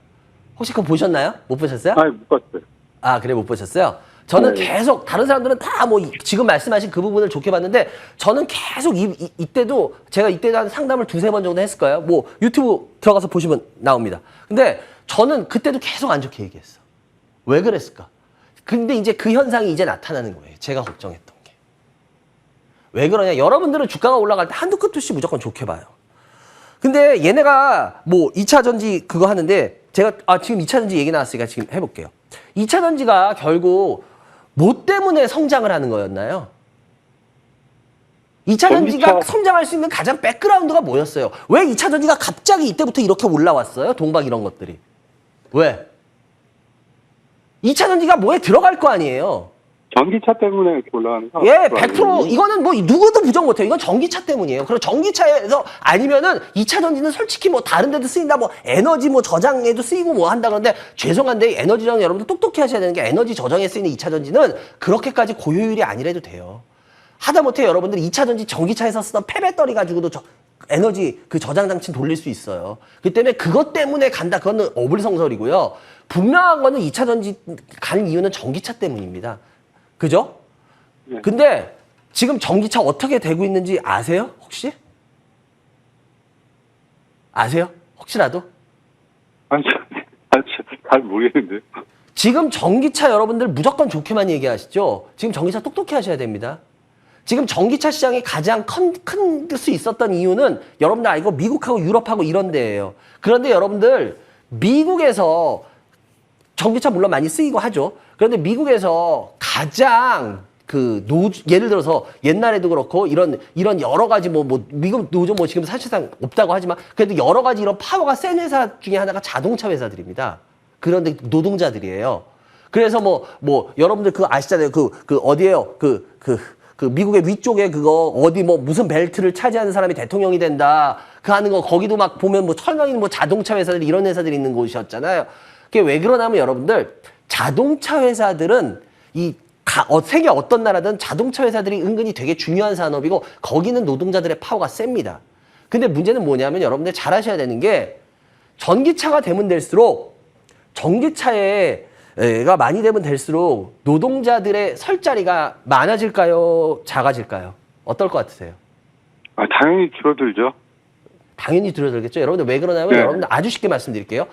혹시 그거 보셨나요? 못 보셨어요? 아니, 못 봤어요. 그래 못 보셨어요? 저는 네. 계속 다른 사람들은 다 뭐 지금 말씀하신 그 부분을 좋게 봤는데 저는 계속 이때도 제가 이때도 한 상담을 2-3번 정도 했을 거예요. 뭐 유튜브 들어가서 보시면 나옵니다. 근데 저는 그때도 계속 안 좋게 얘기했어. 왜 그랬을까? 근데 이제 그 현상이 이제 나타나는 거예요. 제가 걱정했던 게. 왜 그러냐? 여러분들은 주가가 올라갈 때 한두 끝 없이 무조건 좋게 봐요. 근데 얘네가 뭐 2차 전지 그거 하는데 제가 지금 2차 전지 얘기 나왔으니까 지금 해볼게요. 2차 전지가 결국 뭐 때문에 성장을 하는 거였나요? 2차 전지가 성장할 수 있는 가장 백그라운드가 뭐였어요? 왜 2차 전지가 갑자기 이때부터 이렇게 올라왔어요? 동박 이런 것들이. 왜? 2차 전지가 뭐에 들어갈 거 아니에요? 전기차 때문에 이렇게 올라가는 거? 예, 100% 이거는 뭐 누구도 부정 못해요. 이건 전기차 때문이에요. 그리고 전기차에서 아니면은 2차 전지는 솔직히 뭐 다른 데도 쓰인다, 뭐 에너지 뭐 저장에도 쓰이고 뭐 한다 그러는데 죄송한데 에너지 저장 여러분들 똑똑히 하셔야 되는 게 에너지 저장에 쓰이는 2차 전지는 그렇게까지 고효율이 아니라도 돼요. 하다못해 여러분들 2차 전지 전기차에서 쓰던 폐배터리 가지고도 에너지 그 저장 장치 돌릴 수 있어요. 그 때문에 그것 때문에 간다. 그거는 어불성설이고요. 분명한 거는 2차 전지 간 이유는 전기차 때문입니다. 그죠? 네. 근데 지금 전기차 어떻게 되고 있는지 아세요? 혹시? 아세요? 혹시라도? 아니, 잘 모르겠는데. 지금 전기차 여러분들 무조건 좋게만 얘기하시죠? 지금 전기차 똑똑히 하셔야 됩니다. 지금 전기차 시장이 가장 큰 수 있었던 이유는 여러분들 알고 미국하고 유럽하고 이런 데예요. 그런데 여러분들 미국에서 전기차 물론 많이 쓰이고 하죠. 그런데 미국에서 가장 예를 들어서 옛날에도 그렇고 이런 여러 가지 미국 노조 지금 사실상 없다고 하지만 그래도 여러 가지 이런 파워가 센 회사 중에 하나가 자동차 회사들입니다. 그런데 노동자들이에요. 그래서 여러분들 그거 아시잖아요. 어디에요? 미국의 위쪽에 그거 어디 무슨 벨트를 차지하는 사람이 대통령이 된다. 그 하는 거 거기도 막 보면 설명이 자동차 회사들 이런 회사들이 있는 곳이었잖아요. 그게 왜 그러냐면 여러분들 자동차 회사들은 세계 어떤 나라든 자동차 회사들이 은근히 되게 중요한 산업이고 거기는 노동자들의 파워가 셉니다. 근데 문제는 뭐냐면 여러분들 잘 아셔야 되는 게 전기차가 되면 될수록 전기차가 많이 되면 될수록 노동자들의 설 자리가 많아질까요? 작아질까요? 어떨 것 같으세요? 당연히 줄어들죠. 당연히 줄어들겠죠. 여러분들 왜 그러냐면 네. 여러분들 아주 쉽게 말씀드릴게요.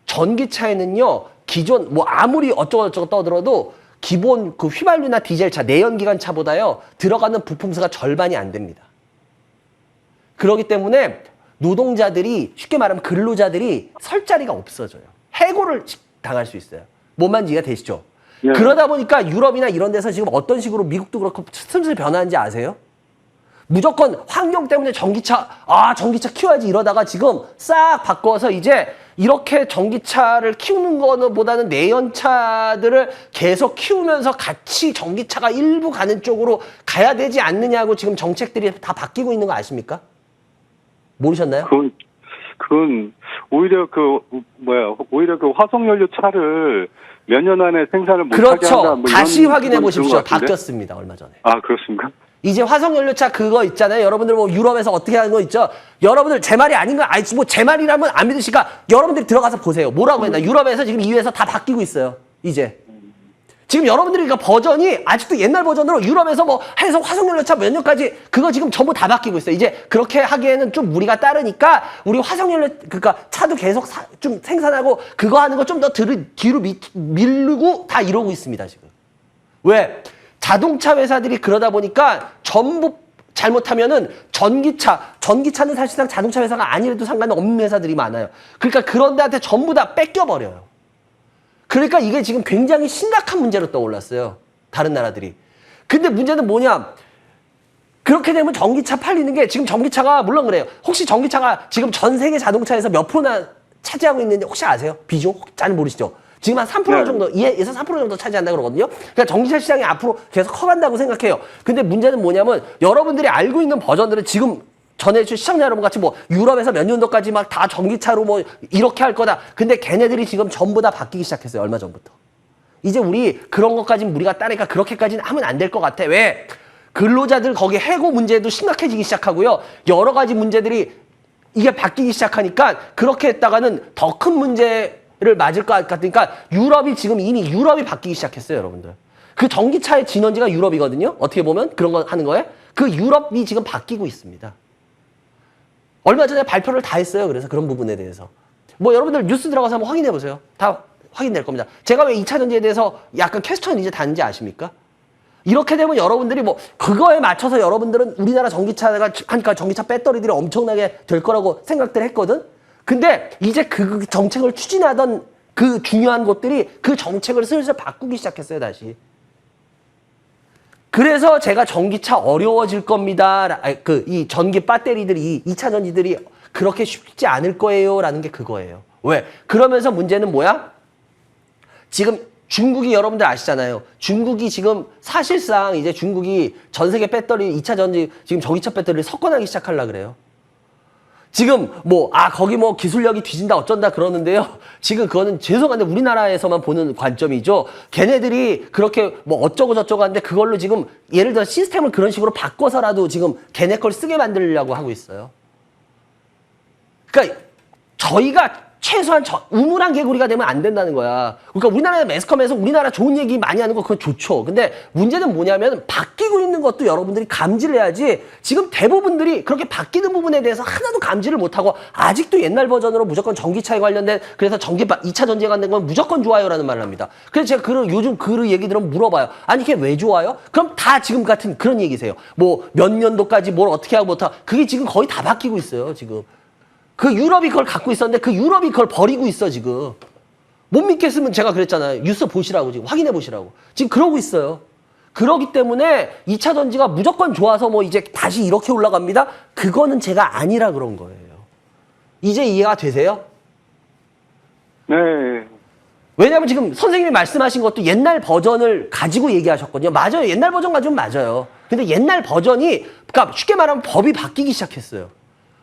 전기차에는요, 기존, 아무리 어쩌고저쩌고 떠들어도 기본 휘발유나 디젤차, 내연기관차보다요, 들어가는 부품수가 절반이 안 됩니다. 그렇기 때문에 노동자들이, 쉽게 말하면 근로자들이 설 자리가 없어져요. 해고를 당할 수 있어요. 뭔 말인지 이해가 되시죠? 네. 그러다 보니까 유럽이나 이런 데서 지금 어떤 식으로 미국도 그렇고 슬슬 변하는지 아세요? 무조건 환경 때문에 전기차 키워야지 이러다가 지금 싹 바꿔서 이제 이렇게 전기차를 키우는 거보다는 내연차들을 계속 키우면서 같이 전기차가 일부 가는 쪽으로 가야 되지 않느냐고 지금 정책들이 다 바뀌고 있는 거 아십니까? 모르셨나요? 그건 오히려 오히려 그 화석연료 차를 몇 년 안에 생산을 못하게 한다. 그렇죠. 뭐 다시 이런 확인해 건 보십시오. 들은 것 같은데? 바뀌었습니다. 얼마 전에. 아, 그렇습니까? 이제 화석연료차 그거 있잖아요. 여러분들 뭐 유럽에서 어떻게 하는 거 있죠? 여러분들 제 말이 아닌 거 뭐 제 말이라면 안 믿으시니까 여러분들이 들어가서 보세요. 뭐라고 했나? 유럽에서 지금 EU에서 다 바뀌고 있어요. 이제. 지금 여러분들이 그 버전이 아직도 옛날 버전으로 유럽에서 뭐 해서 화석연료차 몇 년까지 그거 지금 전부 다 바뀌고 있어요. 이제 그렇게 하기에는 좀 무리가 따르니까 우리 화석연료 그러니까 차도 계속 좀 생산하고 그거 하는 거 좀 더 뒤로 밀고 다 이러고 있습니다, 지금. 왜? 자동차 회사들이 그러다 보니까 전부 잘못하면은 전기차는 사실상 자동차 회사가 아니라도 상관없는 회사들이 많아요. 그러니까 그런 데한테 전부 다 뺏겨버려요. 그러니까 이게 지금 굉장히 심각한 문제로 떠올랐어요. 다른 나라들이. 근데 문제는 뭐냐? 그렇게 되면 전기차 팔리는 게 지금 전기차가 물론 그래요. 혹시 전기차가 지금 전 세계 자동차에서 몇 프로나 차지하고 있는지 혹시 아세요? 비중? 잘 모르시죠? 지금 한 3% 정도, 2에서 3% 정도 차지한다고 그러거든요. 그러니까 전기차 시장이 앞으로 계속 커간다고 생각해요. 근데 문제는 뭐냐면 여러분들이 알고 있는 버전들은 지금 전해주신 시청자 여러분 같이 뭐 유럽에서 몇 년도까지 막 다 전기차로 뭐 이렇게 할 거다. 근데 걔네들이 지금 전부 다 바뀌기 시작했어요. 얼마 전부터. 이제 우리 그런 것까지는 우리가 따르니까 그렇게까지는 하면 안 될 것 같아. 왜? 근로자들 거기 해고 문제도 심각해지기 시작하고요. 여러 가지 문제들이 이게 바뀌기 시작하니까 그렇게 했다가는 더 큰 문제를 맞을 것 같으니까 유럽이 지금 이미 유럽이 바뀌기 시작했어요. 여러분들. 그 전기차의 진원지가 유럽이거든요. 어떻게 보면 그런 거 하는 거에. 그 유럽이 지금 바뀌고 있습니다. 얼마 전에 발표를 다 했어요. 그래서 그런 부분에 대해서. 뭐 여러분들 뉴스 들어가서 한번 확인해 보세요. 다 확인될 겁니다. 제가 왜 2차 전지에 대해서 약간 퀘스천 이제 다는지 아십니까? 이렇게 되면 여러분들이 뭐 그거에 맞춰서 여러분들은 우리나라 전기차가 하니까 전기차 배터리들이 엄청나게 될 거라고 생각들 했거든. 근데 이제 그 정책을 추진하던 그 중요한 것들이 그 정책을 슬슬 바꾸기 시작했어요. 다시. 그래서 제가 전기차 어려워질 겁니다. 이 전기 배터리들이, 2차 전지들이 그렇게 쉽지 않을 거예요. 라는 게 그거예요. 왜? 그러면서 문제는 뭐야? 지금 중국이 여러분들 아시잖아요. 중국이 지금 사실상 이제 중국이 전 세계 배터리, 2차 전지, 지금 전기차 배터리를 석권하기 시작하려고 그래요. 지금 거기 기술력이 뒤진다 어쩐다 그러는데요. 지금 그거는 죄송한데 우리나라에서만 보는 관점이죠. 걔네들이 그렇게 어쩌고 저쩌고 하는데 그걸로 지금 예를 들어 시스템을 그런 식으로 바꿔서라도 지금 걔네 걸 쓰게 만들려고 하고 있어요. 그러니까 저희가 최소한 우물한 개구리가 되면 안 된다는 거야. 그러니까 우리나라 매스컴에서 우리나라 좋은 얘기 많이 하는 거 그건 좋죠. 근데 문제는 뭐냐면 바뀌고 있는 것도 여러분들이 감지를 해야지 지금 대부분들이 그렇게 바뀌는 부분에 대해서 하나도 감지를 못하고 아직도 옛날 버전으로 무조건 전기차에 관련된 그래서 2차 전지에 관련된 건 무조건 좋아요라는 말을 합니다. 그래서 제가 요즘 그 얘기 들으면 물어봐요. 아니 이게 왜 좋아요? 그럼 다 지금 같은 그런 얘기세요. 몇 년도까지 뭘 어떻게 하고 못하 그게 지금 거의 다 바뀌고 있어요. 지금. 그 유럽이 그걸 갖고 있었는데 그 유럽이 그걸 버리고 있어 지금. 못 믿겠으면 제가 그랬잖아요. 뉴스 보시라고 지금 확인해 보시라고. 지금 그러고 있어요. 그러기 때문에 2차 전지가 무조건 좋아서 이제 다시 이렇게 올라갑니다. 그거는 제가 아니라 그런 거예요. 이제 이해가 되세요? 네. 왜냐하면 지금 선생님이 말씀하신 것도 옛날 버전을 가지고 얘기하셨거든요. 맞아요. 옛날 버전 가지고 맞아요. 근데 옛날 버전이 그러니까 쉽게 말하면 법이 바뀌기 시작했어요.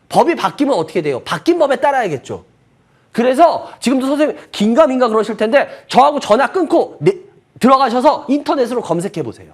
법이 바뀌면 어떻게 돼요? 바뀐 법에 따라야겠죠. 그래서 지금도 선생님 긴가민가 그러실 텐데 저하고 전화 끊고 들어가셔서 인터넷으로 검색해 보세요.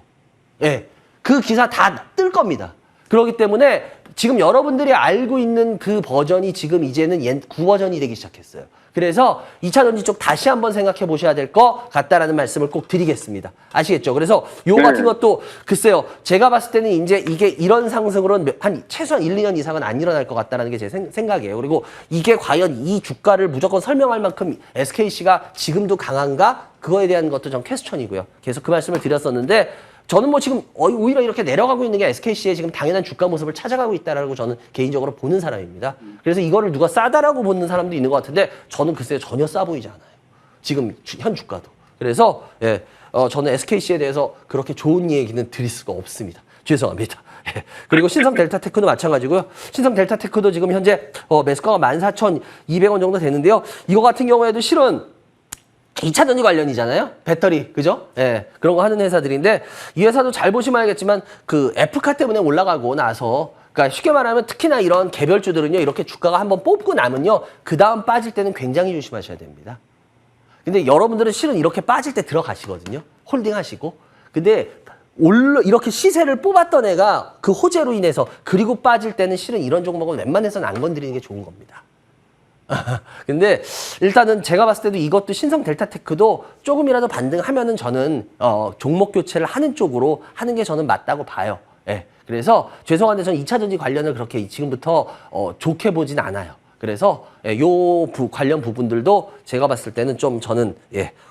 예, 그 기사 다 뜰 겁니다. 그렇기 때문에 지금 여러분들이 알고 있는 그 버전이 지금 이제는 구버전이 되기 시작했어요. 그래서 2차 전지 쪽 다시 한번 생각해 보셔야 될 것 같다라는 말씀을 꼭 드리겠습니다. 아시겠죠? 그래서 요거 같은 것도 글쎄요. 제가 봤을 때는 이제 이게 이런 상승으로는 한 최소한 1, 2년 이상은 안 일어날 것 같다는 게 제 생각이에요. 그리고 이게 과연 이 주가를 무조건 설명할 만큼 SKC가 지금도 강한가? 그거에 대한 것도 좀 퀘스천이고요. 계속 그 말씀을 드렸었는데 저는 지금 오히려 이렇게 내려가고 있는 게 SKC의 지금 당연한 주가 모습을 찾아가고 있다라고 저는 개인적으로 보는 사람입니다. 그래서 이거를 누가 싸다라고 보는 사람도 있는 것 같은데 저는 글쎄요 전혀 싸 보이지 않아요. 지금 현 주가도. 그래서 저는 SKC에 대해서 그렇게 좋은 얘기는 드릴 수가 없습니다. 죄송합니다. 그리고 신성 델타 테크도 마찬가지고요. 신성 델타 테크도 지금 현재 매수가가 14,200원 정도 되는데요. 이거 같은 경우에도 실은 2차 전지 관련이잖아요. 배터리, 그죠? 예, 그런 거 하는 회사들인데 이 회사도 잘 보시면 알겠지만 그 F카 때문에 올라가고 나서 그러니까 쉽게 말하면 특히나 이런 개별주들은요. 이렇게 주가가 한번 뽑고 나면요. 그 다음 빠질 때는 굉장히 조심하셔야 됩니다. 근데 여러분들은 실은 이렇게 빠질 때 들어가시거든요. 홀딩 하시고. 근데 이렇게 시세를 뽑았던 애가 그 호재로 인해서 그리고 빠질 때는 실은 이런 종목은 웬만해서는 안 건드리는 게 좋은 겁니다. 근데 일단은 제가 봤을 때도 이것도 신성 델타테크도 조금이라도 반등하면은 저는 종목 교체를 하는 쪽으로 하는 게 저는 맞다고 봐요. 예. 그래서 죄송한데 저는 2차 전지 관련을 그렇게 지금부터 좋게 보진 않아요. 그래서 관련 부분들도 제가 봤을 때는 좀 저는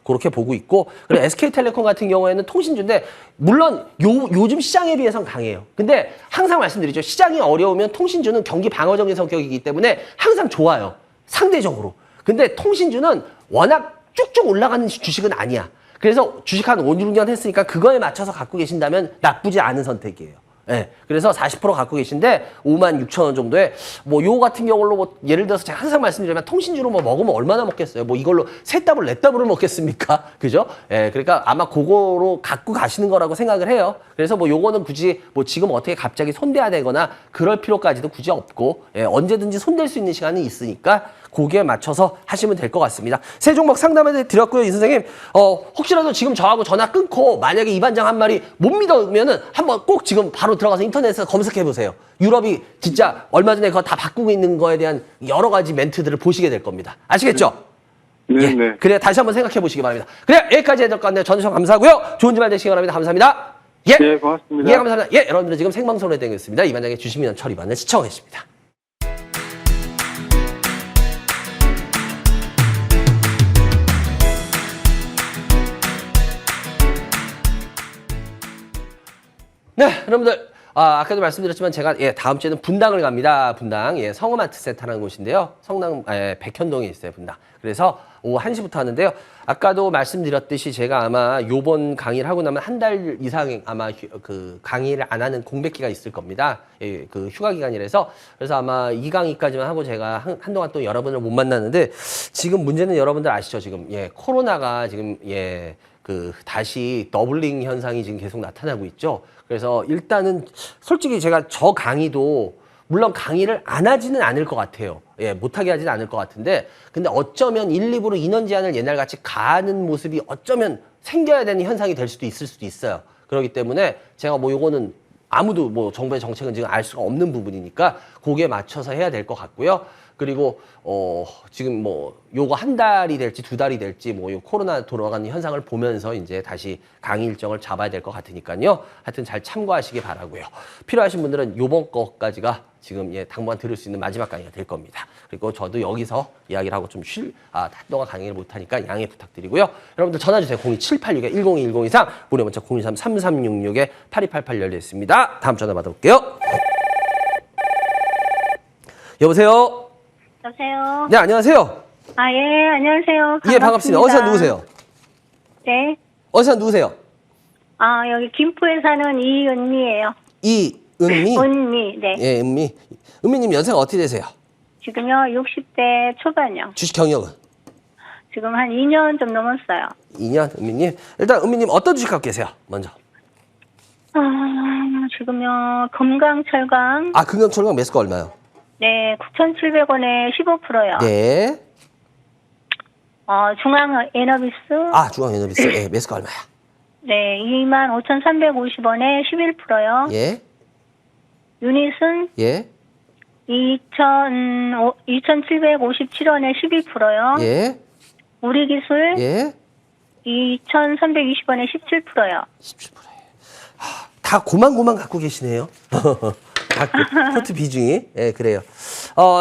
그렇게 보고 있고 그리고 SK텔레콤 같은 경우에는 통신주인데 물론 요즘 시장에 비해서는 강해요. 근데 항상 말씀드리죠. 시장이 어려우면 통신주는 경기 방어적인 성격이기 때문에 항상 좋아요. 상대적으로. 근데 통신주는 워낙 쭉쭉 올라가는 주식은 아니야. 그래서 주식 한 5, 6년 했으니까 그거에 맞춰서 갖고 계신다면 나쁘지 않은 선택이에요. 예. 그래서 40% 갖고 계신데 56,000원 정도에 뭐 요 같은 경우로 뭐 예를 들어서 제가 항상 말씀드리지만 통신주로 뭐 먹으면 얼마나 먹겠어요. 뭐 이걸로 세 더블, 네 더블을 먹겠습니까? 그죠? 예. 그러니까 아마 그거로 갖고 가시는 거라고 생각을 해요. 그래서 뭐 요거는 굳이 뭐 지금 어떻게 갑자기 손대야 되거나 그럴 필요까지도 굳이 없고 언제든지 손댈 수 있는 시간이 있으니까 거기에 맞춰서 하시면 될 것 같습니다. 세 종목 상담해 드렸고요. 이 선생님 혹시라도 지금 저하고 전화 끊고 만약에 이 반장 한 말이 못 믿으면은 한번 꼭 지금 바로 들어가서 인터넷에서 검색해 보세요. 유럽이 진짜 얼마 전에 그거 다 바꾸고 있는 거에 대한 여러 가지 멘트들을 보시게 될 겁니다. 아시겠죠? 네, 예. 네. 그래 다시 한번 생각해 보시기 바랍니다. 그래 여기까지 해야 될 것 같네요. 전수님 감사하고요. 좋은 주말 되시기 바랍니다. 감사합니다. 예. 네, 고맙습니다. 예, 감사합니다. 예, 여러분들 지금 생방송으로 되고 있습니다. 이 반장의 주식민원 처리반을 시청하겠습니다. 네, 여러분들 아까도 말씀드렸지만 제가 다음 주에는 분당을 갑니다. 분당 성음아트 센터라는 곳인데요. 성남 백현동에 있어요. 분당. 그래서 오후 1시부터 하는데요. 아까도 말씀드렸듯이 제가 아마 요번 강의를 하고 나면 한 달 이상 아마 그 강의를 안 하는 공백기가 있을 겁니다. 그 휴가 기간이라서 그래서 아마 이 강의까지만 하고 제가 한동안 또 여러분을 못 만났는데 지금 문제는 여러분들 아시죠? 지금 코로나가 지금 그 다시 더블링 현상이 지금 계속 나타나고 있죠. 그래서 일단은 솔직히 제가 저 강의도 물론 강의를 안 하지는 않을 것 같아요. 못하게 하지는 않을 것 같은데 근데 어쩌면 1, 2부로 인원 제한을 옛날같이 가는 모습이 어쩌면 생겨야 되는 현상이 될 수도 있을 수도 있어요. 그렇기 때문에 제가 뭐 요거는 아무도 뭐 정부의 정책은 지금 알 수가 없는 부분이니까 거기에 맞춰서 해야 될 것 같고요. 그리고 지금 뭐 요거 한 달이 될지 두 달이 될지 뭐 요 코로나 돌아가는 현상을 보면서 이제 다시 강의 일정을 잡아야 될 것 같으니까요. 하여튼 잘 참고하시기 바라고요. 필요하신 분들은 요번 거까지가 지금 당분간 들을 수 있는 마지막 강의가 될 겁니다. 그리고 저도 여기서 이야기를 하고 좀 한동안 강의를 못하니까 양해 부탁드리고요. 여러분들 전화 주세요. 02786-1021-1023 무료 문자 023-3366-8288 열려 있습니다. 다음 전화 받아볼게요. 여보세요? 여보세요? 네, 안녕하세요. 아, 예, 안녕하세요. 반갑습니다. 예, 반갑습니다. 어디서 누구세요? 네. 어디서 누구세요? 아, 여기 김포에 사는 이은미예요. 이은미? 은미, 네. 예, 은미. 은미님 연세가 어떻게 되세요? 지금요, 60대 초반이요. 주식 경력은? 지금 한 2년 좀 넘었어요. 2년, 은미님. 일단 은미님 어떤 주식 갖고 계세요? 먼저. 아, 지금요, 금강철강. 아, 금강철강 매수가 얼마요? 네, 9,700원에 15%요. 네. 중앙에너비스. 아, 중앙에너비스. 예, 매수가 얼마야? 네, 25,350원에 11%요. 예. 유닛은 예. 2,757원에 12%요. 예. 우리기술 예. 2,320원에 17%요. 17%. 다 고만고만 갖고 계시네요. 포트 비중이. 예, 그래요.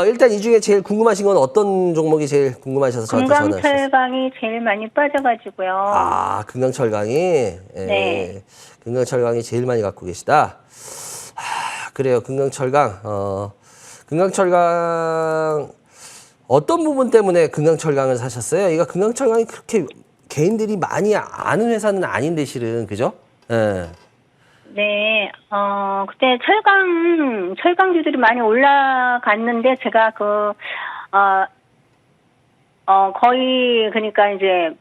일단 이 중에 제일 궁금하신 건 어떤 종목이 제일 궁금하셔서 저한테 전화하셨어요? 금강철강이 제일 많이 빠져가지고요. 아, 금강철강이? 예. 네. 금강철강이 제일 많이 갖고 계시다. 그래요. 금강철강. 금강철강 어떤 부분 때문에 금강철강을 사셨어요? 이거 금강철강이 그렇게 개인들이 많이 아는 회사는 아닌데 실은 그죠? 예. 네, 그때 철강주들이 많이 올라갔는데, 제가 거의, 그러니까 이제,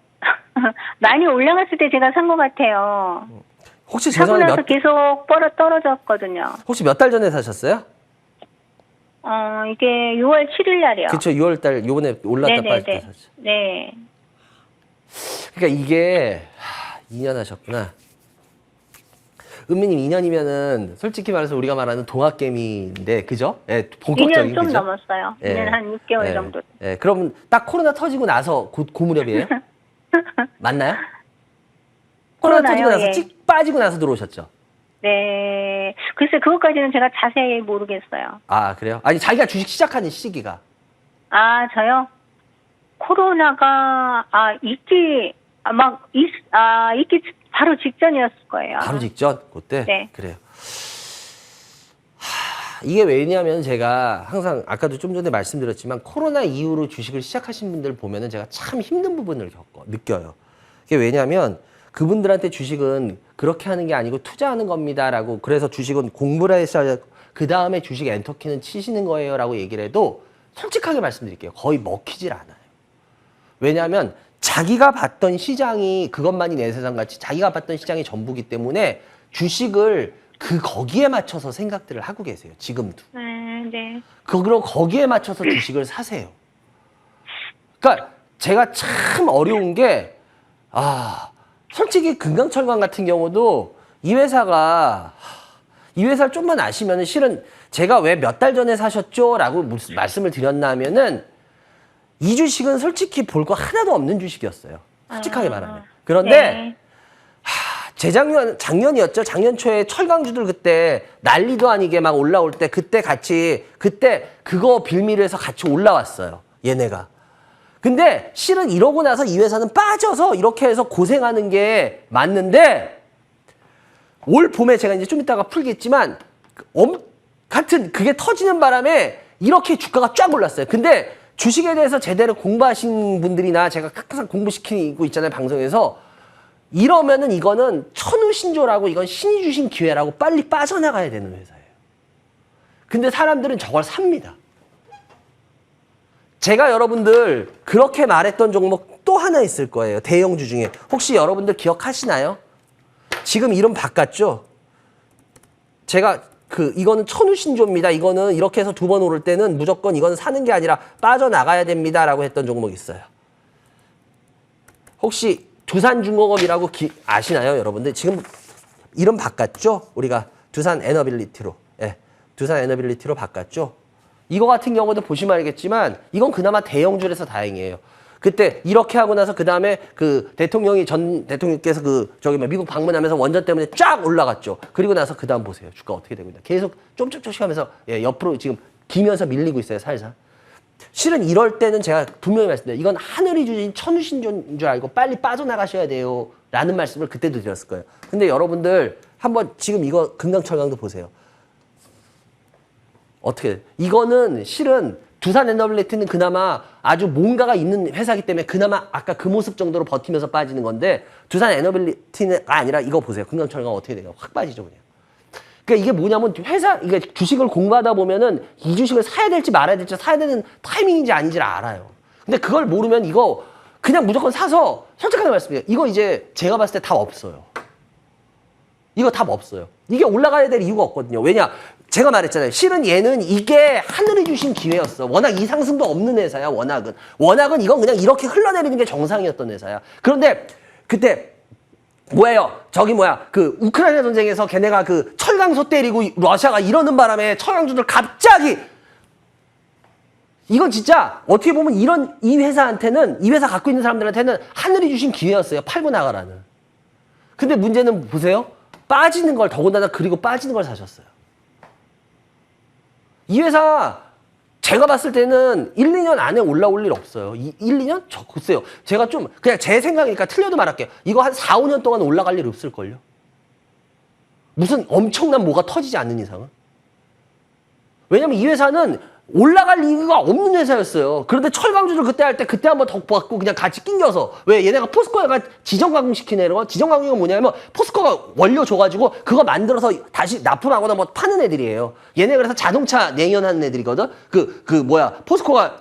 많이 올라갔을 때 제가 산 것 같아요. 혹시 사고 죄송한데 나서 계속 떨어졌거든요. 혹시 몇 달 전에 사셨어요? 이게 6월 7일 날이요. 그쵸, 6월 달 요번에 올랐다 빠졌다 네네네. 사셨죠. 네. 그러니까 이게 2년 하셨구나. 은미님 2년이면은 솔직히 말해서 우리가 말하는 동학개미인데 그죠? 예, 본격적인 2년 좀 그죠? 넘었어요. 예. 2년 한 6개월 예. 정도. 예, 그럼 딱 코로나 터지고 나서 그 무렵이에요? 맞나요? 코로나 코로나요? 터지고 나서 예. 찍 빠지고 나서 들어오셨죠? 네. 글쎄, 그것까지는 제가 자세히 모르겠어요. 아, 그래요? 아니, 자기가 주식 시작하는 시기가. 아, 저요? 코로나가, 있기 바로 직전이었을 거예요. 바로 직전? 그때? 네. 그래요. 이게 왜냐면 제가 항상 아까도 좀 전에 말씀드렸지만 코로나 이후로 주식을 시작하신 분들 보면은 제가 참 힘든 부분을 느껴요. 그게 왜냐면 그분들한테 주식은 그렇게 하는 게 아니고 투자하는 겁니다라고 그래서 주식은 공부를 해서 그 다음에 주식 엔터키는 치시는 거예요라고 얘기를 해도 솔직하게 말씀드릴게요. 거의 먹히질 않아요. 왜냐하면 자기가 봤던 시장이 그것만이 내 세상 같이 자기가 봤던 시장이 전부기 때문에 주식을 거기에 맞춰서 생각들을 하고 계세요. 지금도. 네. 그리고 거기에 맞춰서 주식을 사세요. 그러니까 제가 참 어려운 게 솔직히 금강철강 같은 경우도 이 회사를 좀만 아시면은 실은 제가 왜 몇 달 전에 사셨죠? 라고 말씀을 드렸냐면은 이 주식은 솔직히 볼 거 하나도 없는 주식이었어요. 솔직하게 말하면. 그런데 네. 작년이었죠. 작년 초에 철강주들 그때 난리도 아니게 막 올라올 때 그때 그거 빌미를 해서 같이 올라왔어요. 얘네가. 근데 실은 이러고 나서 이 회사는 빠져서 이렇게 해서 고생하는 게 맞는데 올 봄에 제가 이제 좀 이따가 풀겠지만 같은 그게 터지는 바람에 이렇게 주가가 쫙 올랐어요. 근데 주식에 대해서 제대로 공부하신 분들이나 제가 항상 공부시키고 있잖아요. 방송에서 이러면은 이거는 천우신조라고 이건 신이 주신 기회라고 빨리 빠져나가야 되는 회사예요. 근데 사람들은 저걸 삽니다. 제가 여러분들 그렇게 말했던 종목 또 하나 있을 거예요. 대형주 중에. 혹시 여러분들 기억하시나요? 지금 이름 바꿨죠? 제가 이거는 천우신조입니다. 이거는 이렇게 해서 2번 오를 때는 무조건 이거는 사는 게 아니라 빠져나가야 됩니다. 라고 했던 종목이 있어요. 혹시 두산중공업이라고 아시나요? 여러분들 지금 이름 바꿨죠? 우리가 두산 에너빌리티로. 예, 두산 에너빌리티로 바꿨죠? 이거 같은 경우도 보시면 알겠지만 이건 그나마 대형주라서 다행이에요. 그때 이렇게 하고 나서 그 다음에 전 대통령께서 미국 방문하면서 원전 때문에 쫙 올라갔죠. 그리고 나서 그 다음 보세요. 주가 어떻게 되고 있나. 계속 쫌쫌쫌 하면서 옆으로 지금 기면서 밀리고 있어요. 살살. 실은 이럴 때는 제가 분명히 말씀드려요. 이건 하늘이 주신 천우신조인 줄 알고 빨리 빠져나가셔야 돼요. 라는 말씀을 그때도 드렸을 거예요. 근데 여러분들 한번 지금 이거 금강철강도 보세요. 이거는 실은 두산 에너빌리티는 그나마 아주 뭔가가 있는 회사이기 때문에 그나마 아까 그 모습 정도로 버티면서 빠지는 건데 두산 에너빌리티가 아니라 이거 보세요. 금강철강 어떻게 돼요? 확 빠지죠 그냥. 그러니까 이게 뭐냐면 이게 주식을 공부하다 보면은 이 주식을 사야 될지 말아야 될지 사야 되는 타이밍인지 아닌지를 알아요. 근데 그걸 모르면 이거 그냥 무조건 사서 솔직하게 말씀드려요. 이거 이제 제가 봤을 때 답 없어요. 이거 답 없어요. 이게 올라가야 될 이유가 없거든요. 왜냐? 제가 말했잖아요. 실은 얘는 이게 하늘이 주신 기회였어. 워낙 이 상승도 없는 회사야, 워낙은. 워낙은 이건 그냥 이렇게 흘러내리는 게 정상이었던 회사야. 그런데 그때 우크라이나 전쟁에서 걔네가 철강소 때리고 러시아가 이러는 바람에 철강주들 갑자기 이건 진짜 어떻게 보면 이 회사 갖고 있는 사람들한테는 하늘이 주신 기회였어요. 팔고 나가라는. 근데 문제는 보세요. 빠지는 걸 더군다나 그리고 빠지는 걸 사셨어요. 이 회사 제가 봤을 때는 1, 2년 안에 올라올 일 없어요. 1, 2년? 글쎄요. 제가 그냥 제 생각이니까 틀려도 말할게요. 이거 한 4, 5년 동안 올라갈 일 없을걸요. 무슨 엄청난 뭐가 터지지 않는 이상은. 왜냐면 이 회사는 올라갈 이유가 없는 회사였어요. 그런데 철강주들 그때 할 때 그때 한번 더 받고 그냥 같이 낑겨서 왜 얘네가 포스코가 지정가공시키는 애가 지정가공이 뭐냐면 포스코가 원료 줘가지고 그거 만들어서 다시 납품하거나 뭐 파는 애들이에요. 얘네 그래서 자동차 내연하는 애들이거든. 포스코가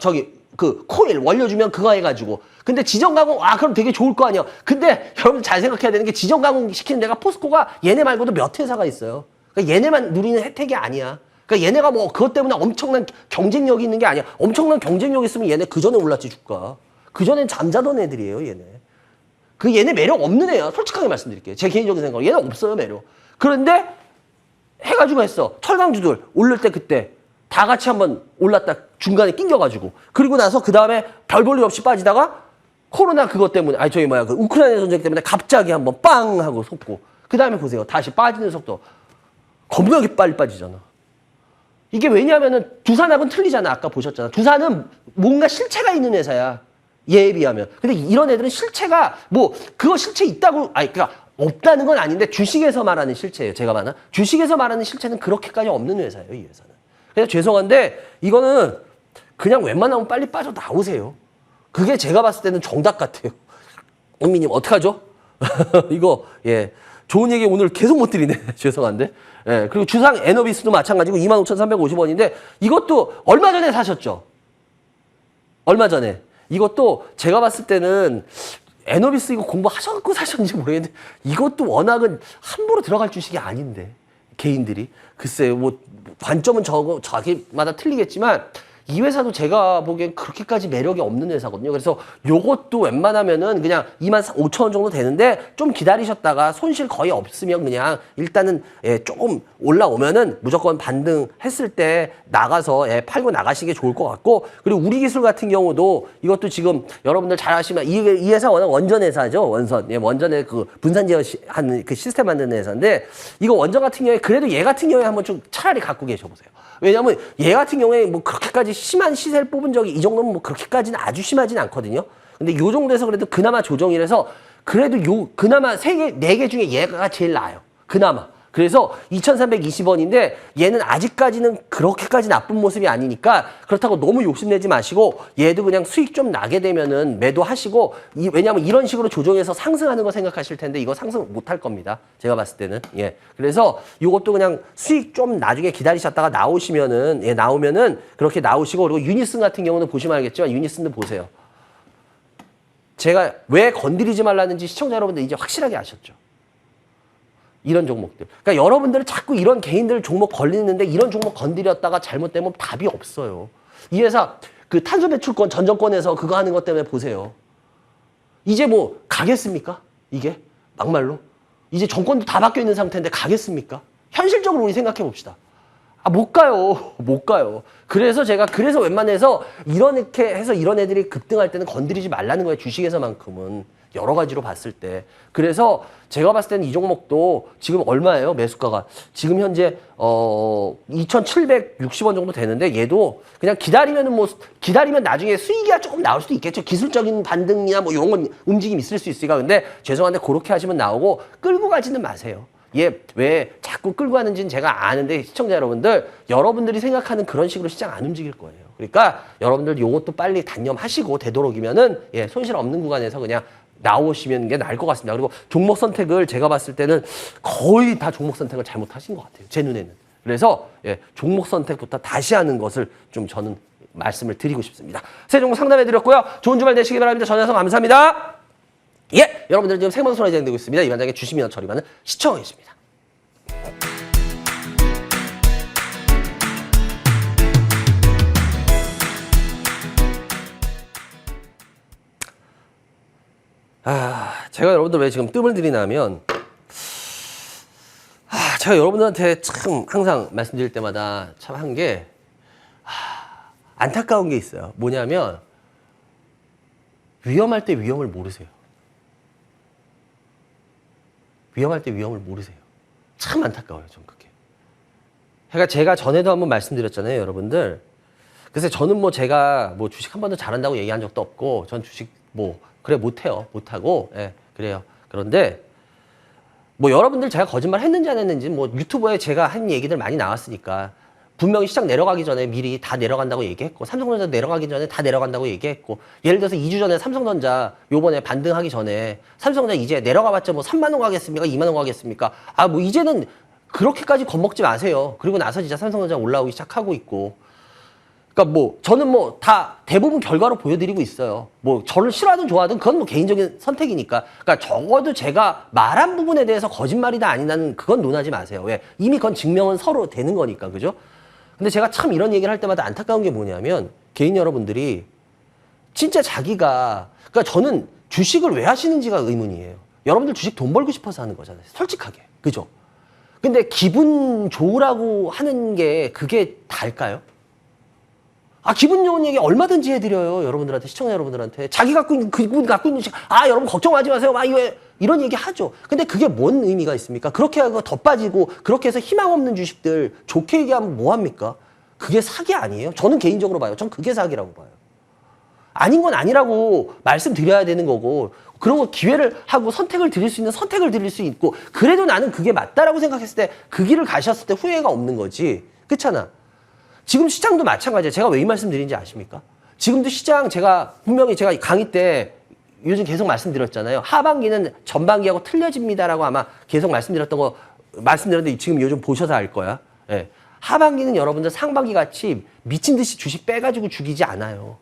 그 코일 원료 주면 그거 해가지고. 근데 지정가공 그럼 되게 좋을 거 아니야. 근데 여러분 잘 생각해야 되는 게 지정가공 시키는 데가 포스코가 얘네 말고도 몇 회사가 있어요. 그러니까 얘네만 누리는 혜택이 아니야. 그러니까 얘네가 뭐 그것 때문에 엄청난 경쟁력이 있는 게 아니야. 엄청난 경쟁력 있으면 얘네 그 전에 올랐지 주가. 그 전엔 잠자던 애들이에요, 얘네. 얘네 매력 없는 애야. 솔직하게 말씀드릴게요. 제 개인적인 생각으로 얘네 없어요, 매력. 그런데 해가지고 했어. 철강주들 오를 때 그때 다 같이 한번 올랐다 중간에 낑겨가지고. 그리고 나서 그 다음에 별 볼 일 없이 빠지다가 코로나 그것 때문에 그 우크라이나 전쟁 때문에 갑자기 한번 빵 하고 솟고. 그 다음에 보세요. 다시 빠지는 속도 겁나게 빨리 빠지잖아. 이게 왜냐하면은 두산하고는 틀리잖아. 아까 보셨잖아. 두산은 뭔가 실체가 있는 회사야. 얘에 비하면. 근데 이런 애들은 실체가 그거 실체 있다고 그러니까 없다는 건 아닌데 주식에서 말하는 실체예요. 제가 말하는 주식에서 말하는 실체는 그렇게까지 없는 회사예요. 이 회사는. 그래서 죄송한데 이거는 그냥 웬만하면 빨리 빠져 나오세요. 그게 제가 봤을 때는 정답 같아요. 은미님 어떡하죠? 이거 좋은 얘기 오늘 계속 못 드리네. 죄송한데. 그리고 주상 에너비스도 마찬가지고 25,350원인데 이것도 얼마 전에 사셨죠? 얼마 전에. 이것도 제가 봤을 때는 에너비스 이거 공부하셔갖고 사셨는지 모르겠는데 이것도 워낙은 함부로 들어갈 주식이 아닌데 개인들이. 글쎄요. 관점은 자기마다 틀리겠지만 이 회사도 제가 보기엔 그렇게까지 매력이 없는 회사거든요. 그래서 요것도 웬만하면은 그냥 25,000원 정도 되는데 좀 기다리셨다가 손실 거의 없으면 그냥 일단은 조금 올라오면은 무조건 반등했을 때 나가서 팔고 나가시는 게 좋을 것 같고, 그리고 우리 기술 같은 경우도 이것도 지금 여러분들 잘 아시면 이 회사 워낙 원전 회사죠. 원전에 그 분산 제어하는 그 시스템 만드는 회사인데 이거 원전 같은 경우에 그래도 얘 같은 경우에 한번 좀 차라리 갖고 계셔보세요. 왜냐면 얘 같은 경우에 그렇게까지 심한 시세를 뽑은 적이 이 정도면 그렇게까지는 아주 심하진 않거든요. 근데 요 정도에서 그래도 그나마 조정이라서 그래도 그나마 4개 중에 얘가 제일 나아요. 그나마. 그래서 2,320원인데 얘는 아직까지는 그렇게까지 나쁜 모습이 아니니까 그렇다고 너무 욕심내지 마시고 얘도 그냥 수익 좀 나게 되면은 매도하시고 왜냐하면 이런 식으로 조정해서 상승하는 거 생각하실 텐데 이거 상승 못 할 겁니다. 제가 봤을 때는. 그래서 이것도 그냥 수익 좀 나중에 기다리셨다가 나오시면은 나오면은 그렇게 나오시고, 그리고 유니슨 같은 경우는 보시면 알겠지만 유니슨도 보세요. 제가 왜 건드리지 말라는지 시청자 여러분들 이제 확실하게 아셨죠? 이런 종목들. 그러니까 여러분들은 자꾸 이런 개인들 종목 걸리는데 이런 종목 건드렸다가 잘못되면 답이 없어요. 이 회사 그 탄소 배출권 전정권에서 그거 하는 것 때문에 보세요. 이제 가겠습니까? 이게 막말로 이제 정권도 다 바뀌어 있는 상태인데 가겠습니까? 현실적으로 우리 생각해 봅시다. 못 가요. 못 가요. 그래서 제가 웬만해서 이렇게 해서 이런 애들이 급등할 때는 건드리지 말라는 거예요. 주식에서만큼은. 여러 가지로 봤을 때. 그래서 제가 봤을 때는 이 종목도 지금 얼마예요? 매수가가. 지금 현재 2,760원 정도 되는데 얘도 그냥 기다리면 나중에 수익이 조금 나올 수도 있겠죠. 기술적인 반등이나 이런 건 움직임이 있을 수 있으니까. 근데 죄송한데 그렇게 하시면 나오고 끌고 가지는 마세요. 얘 왜 자꾸 끌고 가는지는 제가 아는데 시청자 여러분들이 생각하는 그런 식으로 시장 안 움직일 거예요. 그러니까 여러분들 요것도 빨리 단념하시고 되도록이면은 손실 없는 구간에서 그냥 나오시면 게 나을 것 같습니다. 그리고 종목 선택을 제가 봤을 때는 거의 다 종목 선택을 잘못하신 것 같아요. 제 눈에는. 그래서 종목 선택부터 다시 하는 것을 좀 저는 말씀을 드리고 싶습니다. 새 종목 상담해드렸고요. 좋은 주말 되시기 바랍니다. 전화해서 감사합니다. 여러분들 지금 생방송으로 진행되고 있습니다. 이반장의 주식민원 처리반을 시청하고 계십니다. 제가 여러분들 왜 지금 뜸을 들이냐면, 제가 여러분들한테 참 항상 말씀드릴 때마다 참 한 게, 안타까운 게 있어요. 뭐냐면, 위험할 때 위험을 모르세요. 위험할 때 위험을 모르세요. 참 안타까워요, 전 그게. 그러니까 제가 전에도 한번 말씀드렸잖아요, 여러분들. 그래서 저는 제가 주식 한 번도 잘한다고 얘기한 적도 없고, 전 주식 그래 못해요. 못하고 그래요. 그런데 여러분들 제가 거짓말 했는지 안 했는지 유튜브에 제가 한 얘기들 많이 나왔으니까 분명히 시장 내려가기 전에 미리 다 내려간다고 얘기했고, 삼성전자 내려가기 전에 다 내려간다고 얘기했고, 예를 들어서 2주 전에 삼성전자 요번에 반등하기 전에 삼성전자 이제 내려가봤자 뭐 3만 원 가겠습니까? 2만 원 가겠습니까? 아, 뭐 이제는 그렇게까지 겁먹지 마세요. 그리고 나서 진짜 삼성전자 올라오기 시작하고 있고. 그러니까 뭐 저는 뭐 다 대부분 결과로 보여드리고 있어요. 뭐 저를 싫어하든 좋아하든 그건 뭐 개인적인 선택이니까. 그러니까 적어도 제가 말한 부분에 대해서 거짓말이다 아니다는 그건 논하지 마세요. 왜? 이미 그건 증명은 서로 되는 거니까. 그죠? 근데 제가 참 이런 얘기를 할 때마다 안타까운 게 뭐냐면 개인 여러분들이 진짜 자기가, 그러니까 저는 주식을 왜 하시는지가 의문이에요. 여러분들 주식 돈 벌고 싶어서 하는 거잖아요. 솔직하게. 그죠? 근데 기분 좋으라고 하는 게 그게 다일까요? 아, 기분 좋은 얘기 얼마든지 해드려요. 여러분들한테, 시청자 여러분들한테. 자기 갖고 있는, 그분 갖고 있는 주식, 아, 여러분 걱정하지 마세요. 막 이런 얘기 하죠. 근데 그게 뭔 의미가 있습니까? 그렇게 하고 더 빠지고, 그렇게 해서 희망 없는 주식들 좋게 얘기하면 뭐합니까? 그게 사기 아니에요? 저는 개인적으로 봐요. 전 그게 사기라고 봐요. 아닌 건 아니라고 말씀드려야 되는 거고, 그런 거 기회를 하고 선택을 드릴 수 있는 선택을 드릴 수 있고, 그래도 나는 그게 맞다라고 생각했을 때 그 길을 가셨을 때 후회가 없는 거지. 그렇잖아. 지금 시장도 마찬가지예요. 제가 왜 이 말씀드리는지 아십니까? 지금도 시장 분명히 제가 강의 때 요즘 계속 말씀드렸잖아요. 하반기는 전반기하고 틀려집니다라고 아마 계속 말씀드렸는데 지금 요즘 보셔서 알 거야. 예. 하반기는 여러분들 상반기 같이 미친 듯이 주식 빼가지고 죽이지 않아요.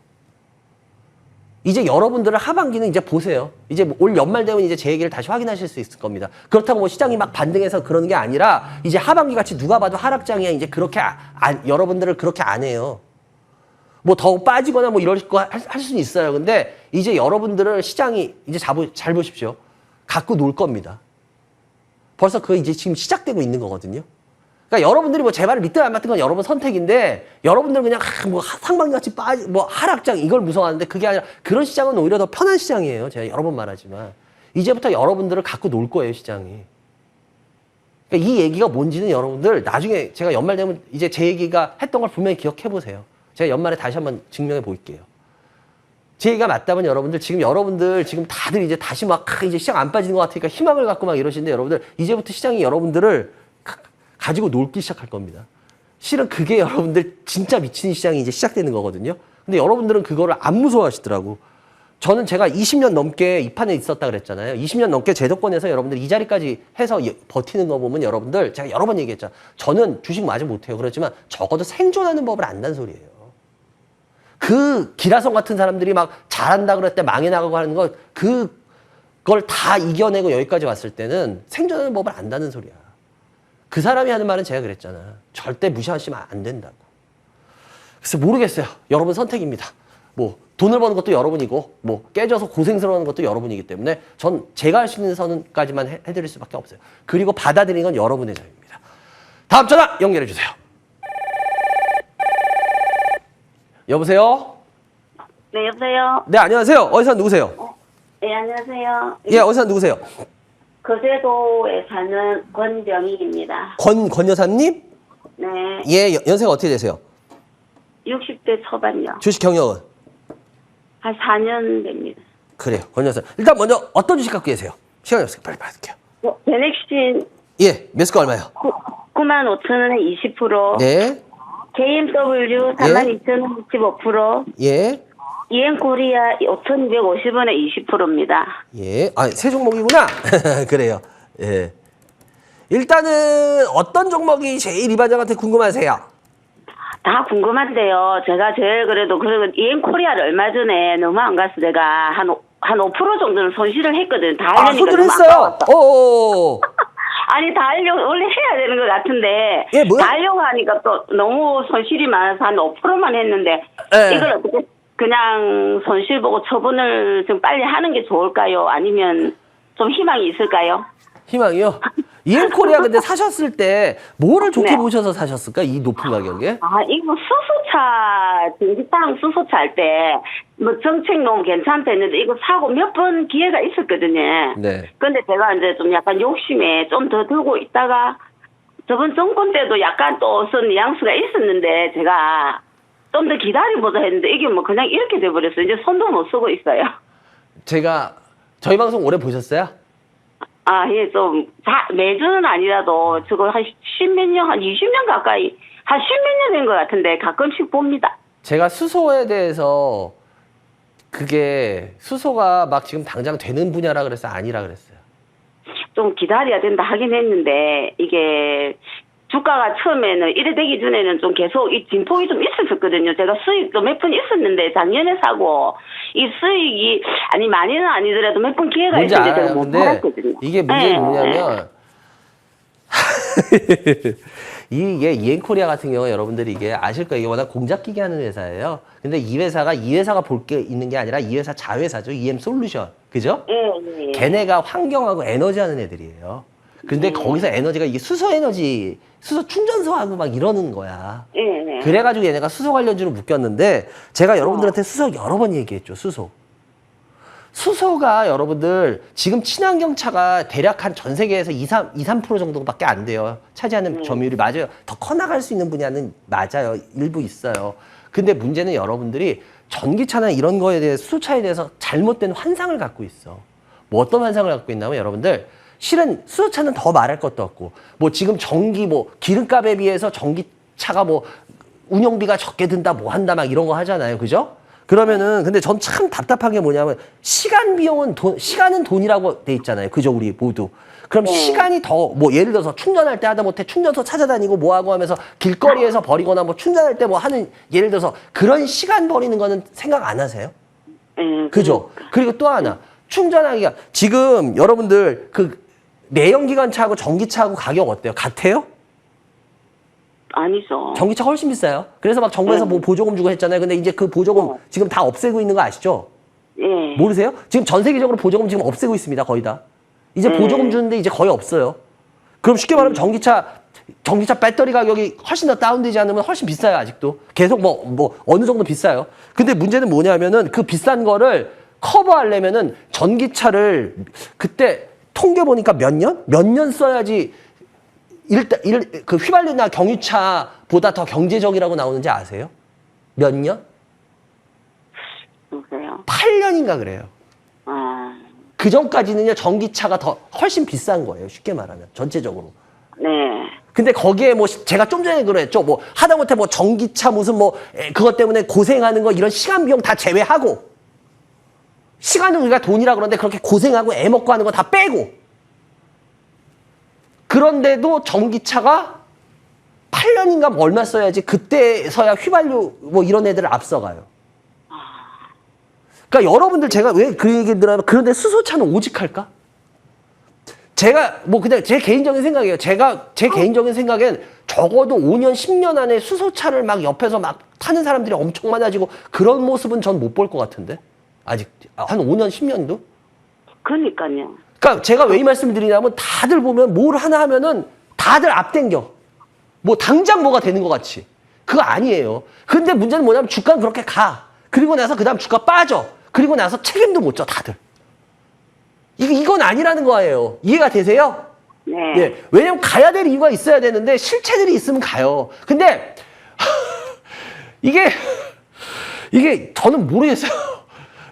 이제 여러분들은 하반기는 이제 보세요. 이제 올 연말 되면 이제 제 얘기를 다시 확인하실 수 있을 겁니다. 그렇다고 뭐 시장이 막 반등해서 그러는 게 아니라 이제 하반기 같이 누가 봐도 하락장이야. 이제 그렇게 여러분들을 그렇게 안 해요. 뭐 더 빠지거나 뭐 이럴 거 할 수는 있어요. 근데 이제 여러분들을 시장이 이제 잘 보십시오. 갖고 놀 겁니다. 벌써 그거 이제 지금 시작되고 있는 거거든요. 그러니까 여러분들이 뭐 제 말을 믿든 안 믿든 건 여러분 선택인데, 여러분들은 그냥 뭐 상반기같이 뭐 하락장 이걸 무서워하는데, 그게 아니라 그런 시장은 오히려 더 편한 시장이에요. 제가 여러 번 말하지만 이제부터 여러분들을 갖고 놀 거예요, 시장이. 그러니까 이 얘기가 뭔지는 여러분들 나중에 제가 연말 되면 이제 제 얘기가 했던 걸 분명히 기억해 보세요. 제가 연말에 다시 한번 증명해 볼게요. 제 얘기가 맞다면 여러분들 지금 다들 이제 다시 막 이제 시장 안 빠지는 것 같으니까 희망을 갖고 막 이러시는데, 여러분들 이제부터 시장이 여러분들을 가지고 놀기 시작할 겁니다. 실은 그게 여러분들 진짜 미친 시장이 이제 시작되는 거거든요. 근데 여러분들은 그거를 안 무서워하시더라고. 저는 제가 20년 넘게 이 판에 있었다 그랬잖아요. 20년 넘게 제도권에서 여러분들 이 자리까지 해서 버티는 거 보면 여러분들, 제가 여러 번 얘기했죠. 저는 주식 마저 못해요. 그렇지만 적어도 생존하는 법을 안다는 소리예요. 그 기라성 같은 사람들이 막 잘한다 그럴 때 망해 나가고 하는 거, 그걸 다 이겨내고 여기까지 왔을 때는 생존하는 법을 안다는 소리야. 그 사람이 하는 말은 제가 그랬잖아. 절대 무시하시면 안 된다고. 그래서 모르겠어요. 여러분 선택입니다. 뭐 돈을 버는 것도 여러분이고, 뭐 깨져서 고생스러워하는 것도 여러분이기 때문에 전 제가 할 수 있는 선까지만 해드릴 수밖에 없어요. 그리고 받아들이는 건 여러분의 자유입니다. 다음 전화 연결해 주세요. 여보세요? 네, 여보세요? 네, 안녕하세요. 어디서 누구세요? 네, 안녕하세요. 예, 어디서 누구세요? 거제도에 사는 권병희입니다. 권 여사님? 네, 예, 연세가 어떻게 되세요? 60대 초반요. 주식 경력은? 한 4년 됩니다. 그래요, 권 여사. 일단 먼저 어떤 주식 갖고 계세요? 시간이 없으니까 빨리 받을게요. 베넥신 예, 매수가 얼마요? 95,000원에 20%. 네, KMW 42,000원 25%. 예, EM코리아 5,250원에 20%입니다. 예. 아, 세 종목이구나. 그래요. 예. 일단은 어떤 종목이 제일 이반장한테 궁금하세요? 다 궁금한데요. 제가 제일 그래도 EM코리아를 얼마 전에 너무 안 가서 내가 한 5% 정도는 손실을 했거든. 다 아, 하려니까 손절 너무 했어요. 아까웠어. 오. 아니, 다 하려고 원래 해야 되는 것 같은데 예, 뭐야? 다 하려고 하니까 또 너무 손실이 많아서 한 5%만 했는데, 예. 이걸 어떻게 그냥 손실 보고 처분을 좀 빨리 하는 게 좋을까요? 아니면 좀 희망이 있을까요? 희망이요? EM코리아 근데 사셨을 때 뭐를 좋게 네. 보셔서 사셨을까? 이 높은 가격에? 아, 이거 수소차, 전기탕 수소차 할 때, 뭐 정책 너무 괜찮다 했는데, 이거 사고 몇 번 기회가 있었거든요. 네. 근데 제가 이제 좀 약간 욕심에 좀 더 들고 있다가, 저번 정권 때도 약간 또 어떤 뉘앙스가 있었는데, 제가 좀 더 기다려보자 했는데, 이게 뭐 그냥 이렇게 돼버렸어요. 이제 손도 못 쓰고 있어요. 제가 저희 방송 오래 보셨어요? 아, 예, 매주는 아니라도, 저거 한 10몇 년, 한 20년 가까이 한 십몇 년 된 것 같은데 가끔씩 봅니다. 제가 수소에 대해서 그게 수소가 막 지금 당장 되는 분야라 그래서 아니라 그랬어요. 좀 기다려야 된다 하긴 했는데 이게 주가가 처음에는 이래 되기 전에는 좀 계속 이 진폭이 좀 있었었거든요. 제가 수익도 몇 번 있었는데 작년에 사고 이 수익이 아니 많이는 아니더라도 몇 번 기회가 뭔지 있었는데 알아요. 제가 못 근데 팔았거든요. 이게 문제는 네. 뭐냐면 이게 이엔코리아 같은 경우 여러분들이 이게 아실 거예요. 이게 워낙 공작기계 하는 회사예요. 근데 이 회사가 볼 게 있는 게 아니라 이 회사 자회사죠. EM솔루션. 그죠? 예. 걔네가 환경하고 에너지 하는 애들이에요. 근데 거기서 에너지가 이게 수소 에너지, 수소 충전소하고 막 이러는 거야. 예. 그래가지고 얘네가 수소 관련주로 묶였는데 제가 여러분들한테 수소 여러 번 얘기했죠. 수소가 여러분들 지금 친환경차가 대략 한 전 세계에서 2-3% 정도밖에 안 돼요. 차지하는 점유율이 맞아요. 더 커나갈 수 있는 분야는 맞아요. 일부 있어요. 근데 문제는 여러분들이 전기차나 이런 거에 대해 수소차에 대해서 잘못된 환상을 갖고 있어. 뭐 어떤 환상을 갖고 있냐면 여러분들 실은 수소차는 더 말할 것도 없고 뭐 지금 전기 뭐 기름값에 비해서 전기차가 뭐 운영비가 적게 든다 뭐 한다 막 이런 거 하잖아요. 그죠? 그러면은 근데 전 참 답답한 게 뭐냐면 시간 비용은 시간은 돈이라고 돼 있잖아요. 그죠? 우리 모두. 그럼 시간이 더 뭐 예를 들어서 충전할 때 하다 못해 충전소 찾아다니고 뭐 하고 하면서 길거리에서 버리거나 뭐 충전할 때 뭐 하는 예를 들어서 그런 시간 버리는 거는 생각 안 하세요? 그죠? 그리고 또 하나 충전하기가 지금 여러분들 그 내연기관차하고 전기차하고 가격 어때요? 같아요? 아니죠. 전기차가 훨씬 비싸요. 그래서 막 정부에서 뭐 보조금 주고 했잖아요. 근데 이제 그 보조금 지금 다 없애고 있는 거 아시죠? 예. 모르세요? 지금 전 세계적으로 보조금 지금 없애고 있습니다. 거의 다. 이제 보조금 주는데 이제 거의 없어요. 그럼 쉽게 말하면 전기차 배터리 가격이 훨씬 더 다운되지 않으면 훨씬 비싸요. 아직도. 계속 뭐 어느 정도 비싸요. 근데 문제는 뭐냐면은 그 비싼 거를 커버하려면은 전기차를 그때 통계 보니까 몇 년 써야지 그 휘발유나 경유차보다 더 경제적이라고 나오는지 아세요? 몇 년? 보세요. 8년인가 그래요. 아, 그 전까지는요, 전기차가 더 훨씬 비싼 거예요. 쉽게 말하면. 전체적으로. 네. 근데 거기에 뭐, 제가 좀 전에 그랬죠. 뭐, 하다못해 뭐, 전기차 무슨 뭐, 그것 때문에 고생하는 거, 이런 시간 비용 다 제외하고, 시간은 우리가 돈이라 그러는데 그렇게 고생하고 애 먹고 하는 거 다 빼고, 그런데도 전기차가 8년인가 뭐 얼마 써야지 그때서야 휘발유 뭐 이런 애들을 앞서가요. 그러니까 여러분들 제가 왜 그 얘기 들어요? 그런데 수소차는 오직 할까? 제가 뭐 그냥 제 개인적인 생각이에요. 제 개인적인 생각엔 적어도 5년, 10년 안에 수소차를 막 옆에서 막 타는 사람들이 엄청 많아지고 그런 모습은 전 못 볼 것 같은데. 아직 한 5년, 10년도? 그러니까요. 그러니까 제가 왜 이 말씀을 드리냐면 다들 보면 뭘 하나 하면은 다들 앞당겨. 뭐 당장 뭐가 되는 것 같이. 그거 아니에요. 근데 문제는 뭐냐면 주가는 그렇게 가. 그리고 나서 그 다음 주가 빠져. 그리고 나서 책임도 못 져, 다들. 이건 아니라는 거예요. 이해가 되세요? 네. 예. 왜냐면 가야 될 이유가 있어야 되는데 실체들이 있으면 가요. 근데 이게 저는 모르겠어요.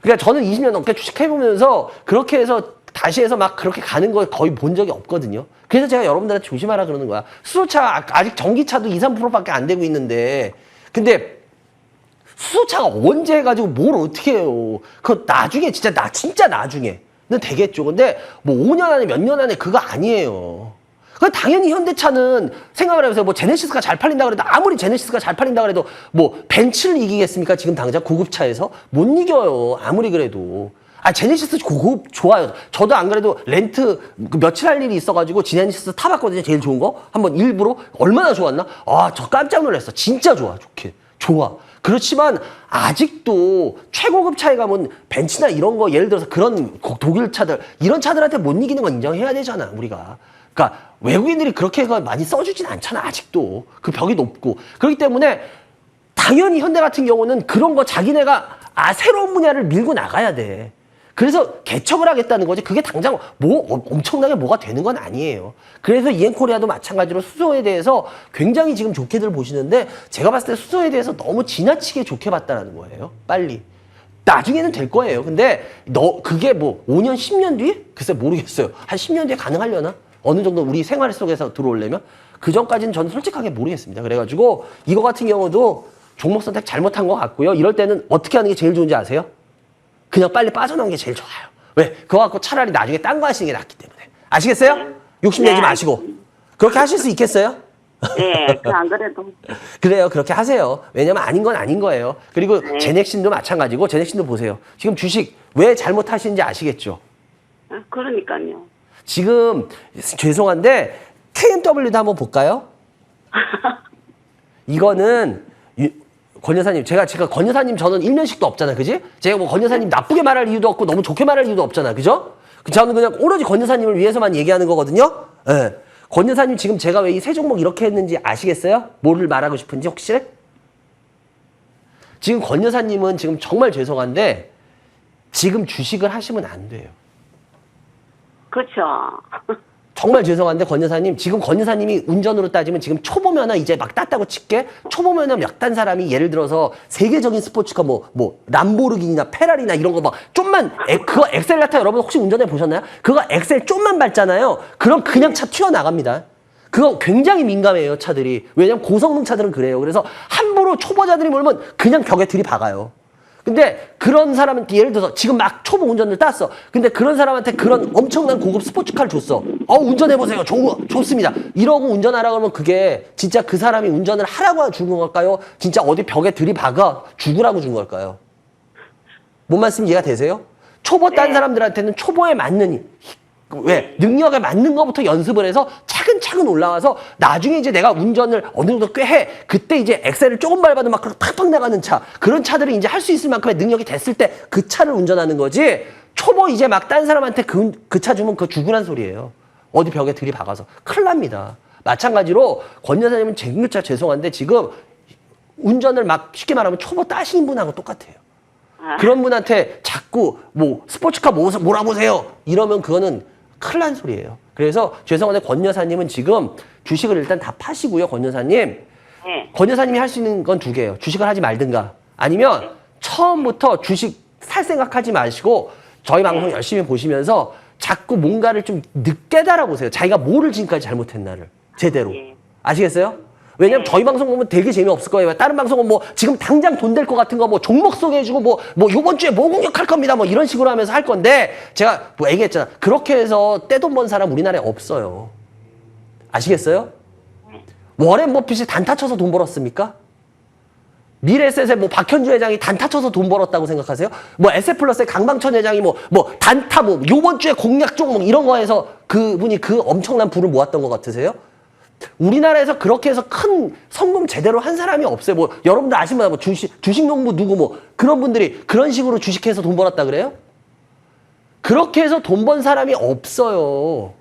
그러니까 저는 20년 넘게 주식해보면서 그렇게 해서 다시 해서 막 그렇게 가는 거 거의 본 적이 없거든요. 그래서 제가 여러분들한테 조심하라 그러는 거야. 수소차 아직 전기차도 2-3%밖에 안 되고 있는데 근데 수소차가 언제 해가지고 뭘 어떻게 해요. 그거 나중에 진짜 나중에는 되겠죠. 근데 뭐 5년 안에 몇 년 안에 그거 아니에요. 그 당연히 현대차는 생각을 해보세요. 뭐 제네시스가 잘 팔린다 그래도 아무리 제네시스가 잘 팔린다 그래도 뭐 벤츠를 이기겠습니까? 지금 당장 고급차에서 못 이겨요. 아무리 그래도. 제네시스 고급 좋아요. 저도 안 그래도 렌트 며칠 할 일이 있어가지고 제네시스 타봤거든요. 제일 좋은 거. 한번 일부러 얼마나 좋았나? 저 깜짝 놀랐어. 진짜 좋아. 그렇지만 아직도 최고급 차에 가면 벤츠나 이런 거 예를 들어서 그런 독일 차들 이런 차들한테 못 이기는 건 인정해야 되잖아 우리가. 그러니까 외국인들이 그렇게 많이 써주진 않잖아 아직도. 그 벽이 높고. 그렇기 때문에 당연히 현대 같은 경우는 그런 거 자기네가 새로운 분야를 밀고 나가야 돼. 그래서 개척을 하겠다는 거지. 그게 당장 엄청나게 뭐가 되는 건 아니에요. 그래서 이엔코리아도 마찬가지로 수소에 대해서 굉장히 지금 좋게들 보시는데 제가 봤을 때 수소에 대해서 너무 지나치게 좋게 봤다는 거예요. 빨리. 나중에는 될 거예요. 근데 그게 뭐 5년, 10년 뒤에? 글쎄 모르겠어요. 한 10년 뒤에 가능하려나? 어느 정도 우리 생활 속에서 들어오려면? 그 전까지는 저는 솔직하게 모르겠습니다. 그래가지고 이거 같은 경우도 종목 선택 잘못한 것 같고요. 이럴 때는 어떻게 하는 게 제일 좋은지 아세요? 그냥 빨리 빠져나오는 게 제일 좋아요. 왜? 그거 갖고 차라리 나중에 딴 거 하시는 게 낫기 때문에. 아시겠어요? 욕심내지 네. 마시고. 그렇게 하실 수 있겠어요? 네, 안 그래도. 그래요. 그렇게 하세요. 왜냐면 아닌 건 아닌 거예요. 그리고 네. 제넥신도 마찬가지고 제넥신도 보세요. 지금 주식 왜 잘못하시는지 아시겠죠? 아, 그러니까요. 지금 죄송한데 KMW도 한번 볼까요? 이거는 권 여사님 제가 권 여사님 저는 일면식도 없잖아, 그지? 제가 뭐 권 여사님 나쁘게 말할 이유도 없고 너무 좋게 말할 이유도 없잖아, 그죠? 저는 그냥 오로지 권 여사님을 위해서만 얘기하는 거거든요. 예. 권 여사님 지금 제가 왜 이 세 종목 이렇게 했는지 아시겠어요? 뭐를 말하고 싶은지 혹시? 지금 권 여사님은 지금 정말 죄송한데 지금 주식을 하시면 안 돼요. 그렇죠. 정말 죄송한데 권 여사님 지금 권 여사님이 운전으로 따지면 지금 초보 면허 이제 막 땄다고 칠게 초보 면허 몇 단 사람이 예를 들어서 세계적인 스포츠카 뭐 람보르기니나 페라리나 이런 거 막 좀만 그거 엑셀라타 여러분 혹시 운전해 보셨나요? 그거 엑셀 좀만 밟잖아요. 그럼 그냥 차 튀어나갑니다. 그거 굉장히 민감해요 차들이. 왜냐면 고성능 차들은 그래요. 그래서 함부로 초보자들이 몰면 그냥 벽에 들이박아요. 근데 그런 사람한테 예를 들어서 지금 막 초보 운전을 땄어. 근데 그런 사람한테 그런 엄청난 고급 스포츠카를 줬어. 운전해보세요. 좋습니다. 이러고 운전하라 그러면 그게 진짜 그 사람이 운전을 하라고 준 걸까요? 진짜 어디 벽에 들이박아 죽으라고 준 걸까요? 뭔 말씀 이해가 되세요? 초보 딴 사람들한테는 초보에 맞는 왜? 능력에 맞는 것부터 연습을 해서 차근차근 올라와서 나중에 이제 내가 운전을 어느 정도 꽤 해. 그때 이제 엑셀을 조금 밟아도 막 팍팍 나가는 차. 그런 차들이 이제 할 수 있을 만큼의 능력이 됐을 때 그 차를 운전하는 거지. 초보 이제 막 딴 사람한테 그 차 주면 그거 죽으란 소리예요. 어디 벽에 들이박아서. 큰일 납니다. 마찬가지로 권 여사님은 진짜 죄송한데 지금 운전을 막 쉽게 말하면 초보 따시는 분하고 똑같아요. 그런 분한테 자꾸 뭐 스포츠카 몰아보세요. 이러면 그거는 큰일 난 소리예요. 그래서 죄송한데 권 여사님은 지금 주식을 일단 다 파시고요. 권 여사님. 네. 권 여사님이 할 수 있는 건 두 개예요. 주식을 하지 말든가 아니면 처음부터 주식 살 생각하지 마시고 저희 방송 열심히 보시면서 자꾸 뭔가를 좀 늦게 달아보세요. 자기가 뭐를 지금까지 잘못했나를 제대로. 예. 아시겠어요? 왜냐면 저희 방송 보면 되게 재미없을 거예요. 다른 방송은 뭐 지금 당장 돈 될 것 같은 거 뭐 종목 소개해주고 뭐 요번 주에 뭐 공격할 겁니다. 뭐 이런 식으로 하면서 할 건데 제가 뭐 얘기했잖아. 그렇게 해서 떼돈 번 사람 우리나라에 없어요. 아시겠어요? 워렌 버핏이 단타 쳐서 돈 벌었습니까? 미래에셋의 뭐 박현주 회장이 단타 쳐서 돈 벌었다고 생각하세요? 뭐 에셋플러스의 강방천 회장이 뭐 단타 뭐 요번 주에 공략 종목 이런 거 해서 그분이 그 엄청난 부를 모았던 것 같으세요? 우리나라에서 그렇게 해서 큰 성공 제대로 한 사람이 없어요. 뭐 여러분들 아시면 뭐 주식 농부 누구 뭐 그런 분들이 그런 식으로 주식해서 돈 벌었다 그래요? 그렇게 해서 돈 번 사람이 없어요.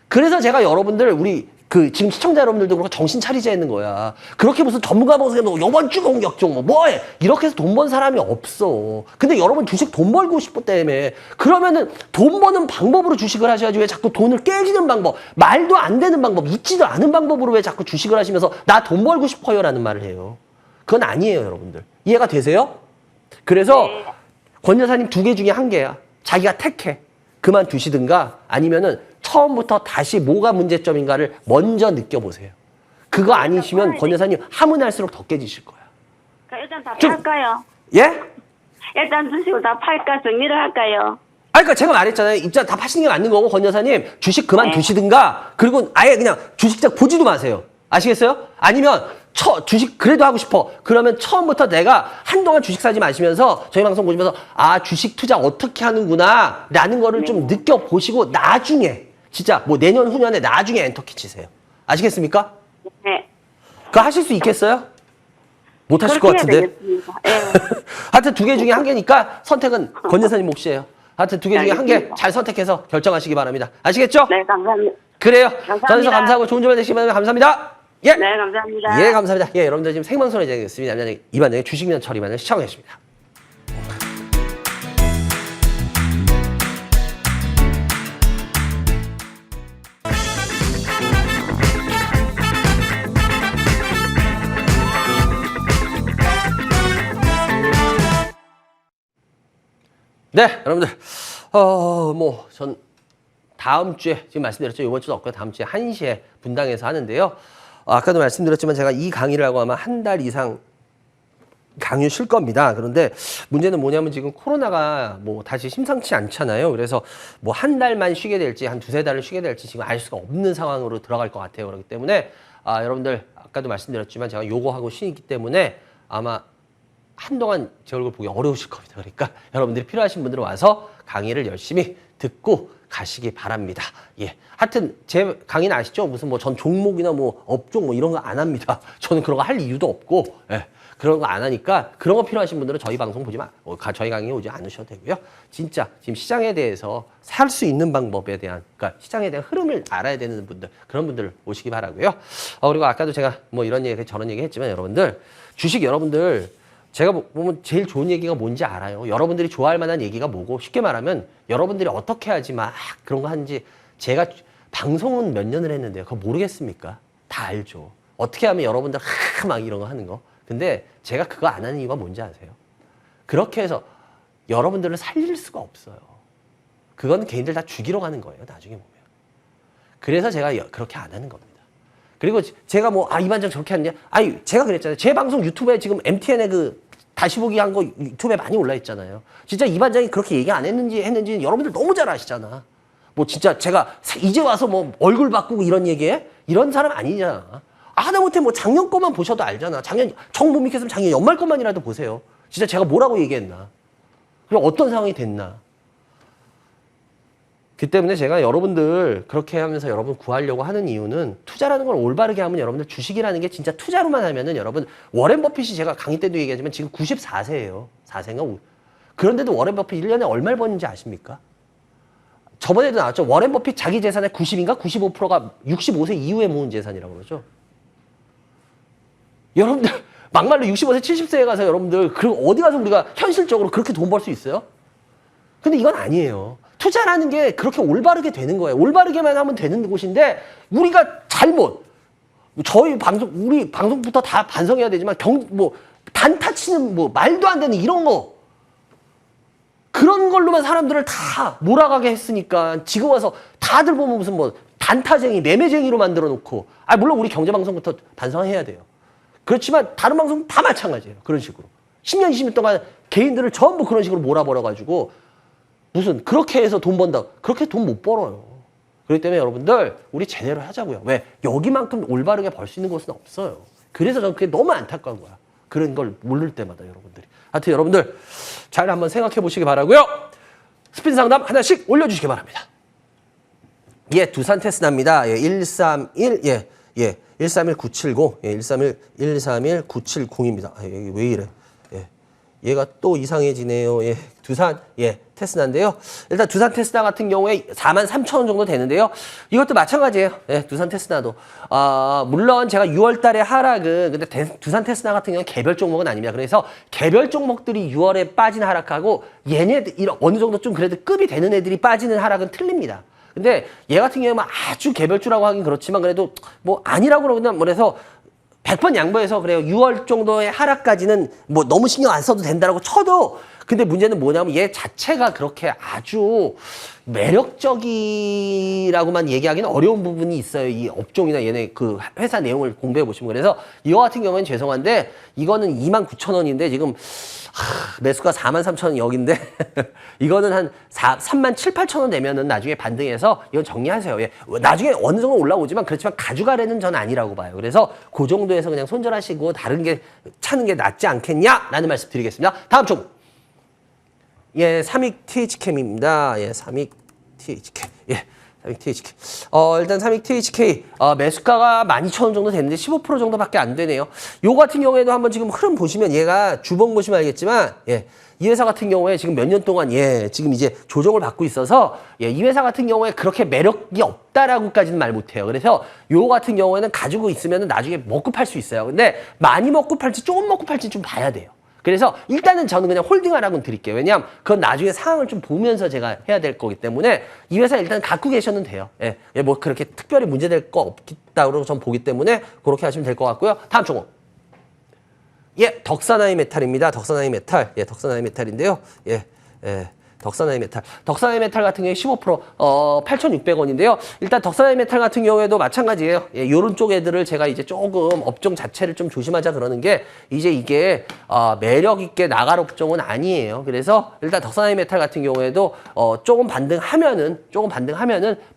그래서 제가 여러분들 우리 지금 시청자 여러분들도 그렇고 정신 차리자 했는 거야. 그렇게 무슨 전문가 방송에 뭐 요번 주 공격종 뭐해 이렇게 해서 돈 번 사람이 없어. 근데 여러분 주식 돈 벌고 싶었다며. 그러면은 돈 버는 방법으로 주식을 하셔야지 왜 자꾸 돈을 깨지는 방법, 말도 안 되는 방법, 있지도 않은 방법으로 왜 자꾸 주식을 하시면서 나 돈 벌고 싶어요 라는 말을 해요. 그건 아니에요 여러분들. 이해가 되세요? 그래서 권 여사님 두 개 중에 한 개야. 자기가 택해. 그만두시든가 아니면은 처음부터 다시 뭐가 문제점인가를 먼저 느껴보세요. 그거 아니시면 권 여사님 하면 할수록 더 깨지실 거야. 일단 다 좀- 팔까요? 예? 일단 주식을 다 팔까 정리를 할까요? 그러니까 제가 말했잖아요. 입장 다 파시는 게 맞는 거고 권 여사님 주식 그만두시든가 그리고 아예 그냥 주식장 보지도 마세요. 아시겠어요? 아니면 주식 그래도 하고 싶어. 그러면 처음부터 내가 한동안 주식 사지 마시면서 저희 방송 보시면서 주식 투자 어떻게 하는구나 라는 거를 좀 느껴보시고 나중에 진짜 뭐 내년 후년에 나중에 엔터키 치세요. 아시겠습니까? 네. 그거 하실 수 있겠어요? 못 하실 것 그렇게 해야 같은데. 되겠습니다. 예. 하여튼 두 개 중에 한 개니까 선택은 권 여사님 몫이에요. 하여튼 두 개 중에 한 개 잘 선택해서 결정하시기 바랍니다. 아시겠죠? 네, 감사합니다. 그래요. 감사합니다. 전해서 감사하고 좋은 주말 되시기 바랍니다. 감사합니다. 예. 네, 감사합니다. 예, 감사합니다. 예, 여러분들 지금 생방송에 진행했습니다. 이반장의 주식면 처리만을 시청하셨습니다. 네, 여러분들, 전 다음 주에 지금 말씀드렸죠. 이번 주도 없고요. 다음 주에 1시에 분당에서 하는데요. 아까도 말씀드렸지만 제가 이 강의를 하고 아마 한 달 이상 강의 쉴 겁니다. 그런데 문제는 뭐냐면 지금 코로나가 뭐 다시 심상치 않잖아요. 그래서 뭐 한 달만 쉬게 될지 한 두세 달을 쉬게 될지 지금 알 수가 없는 상황으로 들어갈 것 같아요. 그렇기 때문에 여러분들 아까도 말씀드렸지만 제가 요거 하고 쉬기 때문에 아마 한동안 제 얼굴 보기 어려우실 겁니다. 그러니까 여러분들이 필요하신 분들은 와서 강의를 열심히 듣고 가시기 바랍니다. 예. 하여튼 제 강의는 아시죠? 무슨 뭐 전 종목이나 뭐 업종 뭐 이런 거 안 합니다. 저는 그런 거 할 이유도 없고, 예. 그런 거 안 하니까 그런 거 필요하신 분들은 저희 방송 보지 저희 강의에 오지 않으셔도 되고요. 진짜 지금 시장에 대해서 살 수 있는 방법에 대한, 그러니까 시장에 대한 흐름을 알아야 되는 분들, 그런 분들 오시기 바라고요. 그리고 아까도 제가 뭐 이런 얘기, 저런 얘기 했지만 여러분들, 주식 여러분들, 제가 보면 제일 좋은 얘기가 뭔지 알아요. 여러분들이 좋아할 만한 얘기가 뭐고, 쉽게 말하면 여러분들이 어떻게 하지 막 그런 거 하는지, 제가 방송은 몇 년을 했는데요. 그거 모르겠습니까? 다 알죠. 어떻게 하면 여러분들 막 이런 거 하는 거. 근데 제가 그거 안 하는 이유가 뭔지 아세요? 그렇게 해서 여러분들을 살릴 수가 없어요. 그건 개인들 다 죽이러 가는 거예요. 나중에 보면. 그래서 제가 그렇게 안 하는 겁니다. 그리고 제가 뭐 이 반장 저렇게 하느냐? 제가 그랬잖아요. 제 방송 유튜브에 지금 MTN에 그 다시 보기 한 거 유튜브에 많이 올라 있잖아요. 진짜 이 반장이 그렇게 얘기 안 했는지 여러분들 너무 잘 아시잖아. 뭐 진짜 제가 이제 와서 뭐 얼굴 바꾸고 이런 얘기해? 이런 사람 아니잖아. 하다못해 뭐 작년 거만 보셔도 알잖아. 작년 정부 믿겠으면 작년 연말 것만이라도 보세요. 진짜 제가 뭐라고 얘기했나? 그리고 어떤 상황이 됐나? 그 때문에 제가 여러분들 그렇게 하면서 여러분 구하려고 하는 이유는, 투자라는 걸 올바르게 하면 여러분들 주식이라는 게 진짜 투자로만 하면은, 여러분 워렌 버핏이 제가 강의 때도 얘기하지만 지금 94세예요. 4세인가? 그런데도 워렌 버핏 1년에 얼마를 버는지 아십니까? 저번에도 나왔죠. 워렌 버핏 자기 재산의 90인가 95%가 65세 이후에 모은 재산이라고 그러죠. 여러분들 막말로 65세 70세에 가서 여러분들 어디 가서 우리가 현실적으로 그렇게 돈 벌 수 있어요? 근데 이건 아니에요. 투자라는 게 그렇게 올바르게 되는 거예요. 올바르게만 하면 되는 곳인데, 우리가 우리 방송부터 다 반성해야 되지만, 단타 치는 말도 안 되는 이런 거, 그런 걸로만 사람들을 다 몰아가게 했으니까 지금 와서 다들 보면 무슨 단타쟁이, 매매쟁이로 만들어 놓고, 물론 우리 경제방송부터 반성해야 돼요. 그렇지만 다른 방송 다 마찬가지예요. 그런 식으로. 10년, 20년 동안 개인들을 전부 그런 식으로 몰아버려가지고, 무슨 그렇게 해서 돈 번다. 그렇게 돈 못 벌어요. 그렇기 때문에 여러분들, 우리 제대로 하자고요. 왜? 여기만큼 올바르게 벌 수 있는 곳은 없어요. 그래서 저는 그게 너무 안타까운 거야. 그런 걸 모를 때마다 여러분들이. 하여튼 여러분들 잘 한번 생각해 보시기 바라고요. 스피드 상담 하나씩 올려주시기 바랍니다. 예, 두산 테스나입니다. 예, 131, 131970, 131970입니다. 여기 왜 이래? 얘가 또 이상해지네요. 예, 두산, 테스나인데요. 일단 두산 테스나 같은 경우에 43,000원 정도 되는데요. 이것도 마찬가지예요. 예, 두산 테스나도. 물론 제가 6월 달에 하락은, 근데 두산 테스나 같은 경우는 개별 종목은 아닙니다. 그래서 개별 종목들이 6월에 빠진 하락하고, 얘네들, 어느 정도 좀 그래도 급이 되는 애들이 빠지는 하락은 틀립니다. 근데 얘 같은 경우는 아주 개별주라고 하긴 그렇지만, 그래도 아니라고 그러면 그래서 100번 양보해서 그래요. 6월 정도의 하락까지는 너무 신경 안 써도 된다라고 쳐도, 근데 문제는 뭐냐면 얘 자체가 그렇게 아주 매력적이라고만 얘기하기는 어려운 부분이 있어요. 이 업종이나 얘네 그 회사 내용을 공부해 보시면. 그래서 이거 같은 경우는 죄송한데, 이거는 29,000원인데 지금 매수가 43,000원 여기인데 이거는 한 37,000~38,000원 되면은 나중에 반등해서 이건 정리하세요. 예. 나중에 어느 정도 올라오지만, 그렇지만 가져가려는 전 아니라고 봐요. 그래서 그 정도에서 그냥 손절하시고 다른 게 찾는 게 낫지 않겠냐라는 말씀 드리겠습니다. 다음 종목. 예, 삼익 TH캠입니다. 예, 삼익 THK. 예, 삼익 THK. 일단 삼익 THK 매수가가 12,000원 정도 됐는데 15% 정도밖에 안 되네요. 요 같은 경우에도 한번 지금 흐름 보시면, 얘가 주봉 보시면 알겠지만, 예, 이 회사 같은 경우에 지금 몇 년 동안 지금 이제 조정을 받고 있어서, 이 회사 같은 경우에 그렇게 매력이 없다라고까지는 말 못해요. 그래서 요 같은 경우에는 가지고 있으면 나중에 먹고 팔 수 있어요. 근데 많이 먹고 팔지 조금 먹고 팔지 좀 봐야 돼요. 그래서 일단은 저는 그냥 홀딩하라고 드릴게요. 왜냐하면 그건 나중에 상황을 좀 보면서 제가 해야 될 거기 때문에 이 회사 일단 갖고 계셔도 돼요. 예, 그렇게 특별히 문제될 거 없다고 전 보기 때문에 그렇게 하시면 될 것 같고요. 다음 종목. 예, 덕산하이 메탈입니다. 덕산하이 메탈. 예, 덕산하이 메탈인데요. 덕산하이메탈. 덕산하이메탈 같은 경우에 15% 8,600원인데요. 일단 덕산하이메탈 같은 경우에도 마찬가지예요. 예, 요런 쪽 애들을 제가 이제 조금 업종 자체를 좀 조심하자 그러는 게 이제 이게 매력 있게 나갈 업종은 아니에요. 그래서 일단 덕산하이메탈 같은 경우에도 조금 반등하면은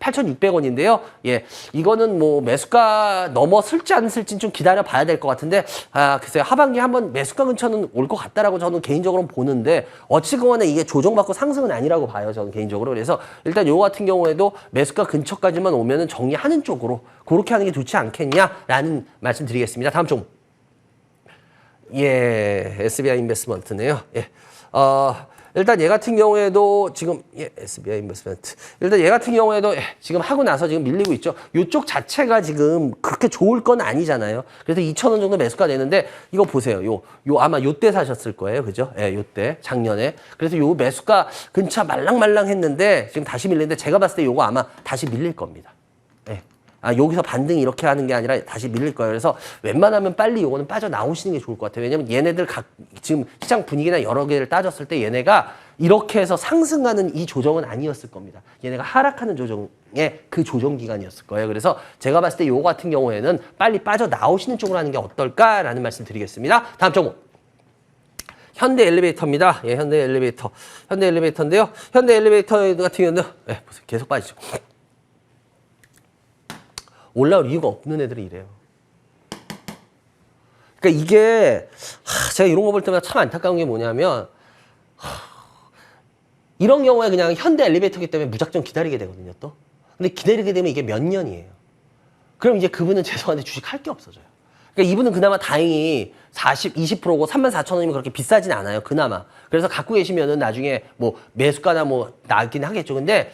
8,600원인데요. 예, 이거는 뭐 매수가 넘어설지 않을지는 좀 기다려 봐야 될 것 같은데 글쎄요. 하반기 한번 매수가 근처는 올 것 같다라고 저는 개인적으로는 보는데 어찌거나 이게 조정받고 상승은 아니라고 봐요. 저는 개인적으로. 그래서 일단 요거 같은 경우에도 매수가 근처까지만 오면은 정리하는 쪽으로 그렇게 하는 게 좋지 않겠냐라는 말씀 드리겠습니다. 다음 종목. 예, SBI 인베스트먼트네요. 예. 일단 얘 같은 경우에도 지금 SBI 인베스트먼트. 일단 얘 같은 경우에도 지금 하고 나서 지금 밀리고 있죠. 이쪽 자체가 지금 그렇게 좋을 건 아니잖아요. 그래서 2,000원 정도 매수가 되는데 이거 보세요. 요 아마 요때 사셨을 거예요. 그죠? 예, 요때 작년에. 그래서 요 매수가 근처 말랑말랑했는데 지금 다시 밀리는데 제가 봤을 때 요거 아마 다시 밀릴 겁니다. 예. 여기서 반등이 이렇게 하는 게 아니라 다시 밀릴 거예요. 그래서 웬만하면 빨리 요거는 빠져나오시는 게 좋을 것 같아요. 왜냐면 얘네들 지금 시장 분위기나 여러 개를 따졌을 때 얘네가 이렇게 해서 상승하는 이 조정은 아니었을 겁니다. 얘네가 하락하는 조정의 그 조정 기간이었을 거예요. 그래서 제가 봤을 때 요거 같은 경우에는 빨리 빠져나오시는 쪽으로 하는 게 어떨까라는 말씀 드리겠습니다. 다음 종목. 현대 엘리베이터입니다. 예, 현대 엘리베이터. 현대 엘리베이터인데요. 현대 엘리베이터 같은 경우는 보세요. 계속 빠지죠. 올라올 이유가 없는 애들이 이래요. 그러니까 이게 제가 이런 거 볼 때마다 참 안타까운 게 뭐냐면 이런 경우에 그냥 현대 엘리베이터기 때문에 무작정 기다리게 되거든요. 또. 근데 기다리게 되면 이게 몇 년이에요. 그럼 이제 그분은 죄송한데 주식할 게 없어져요. 그러니까 이분은 그나마 다행히 20%고 34,000원이면 그렇게 비싸진 않아요. 그나마. 그래서 갖고 계시면은 나중에 뭐 매수가나 뭐 나긴 하겠죠. 근데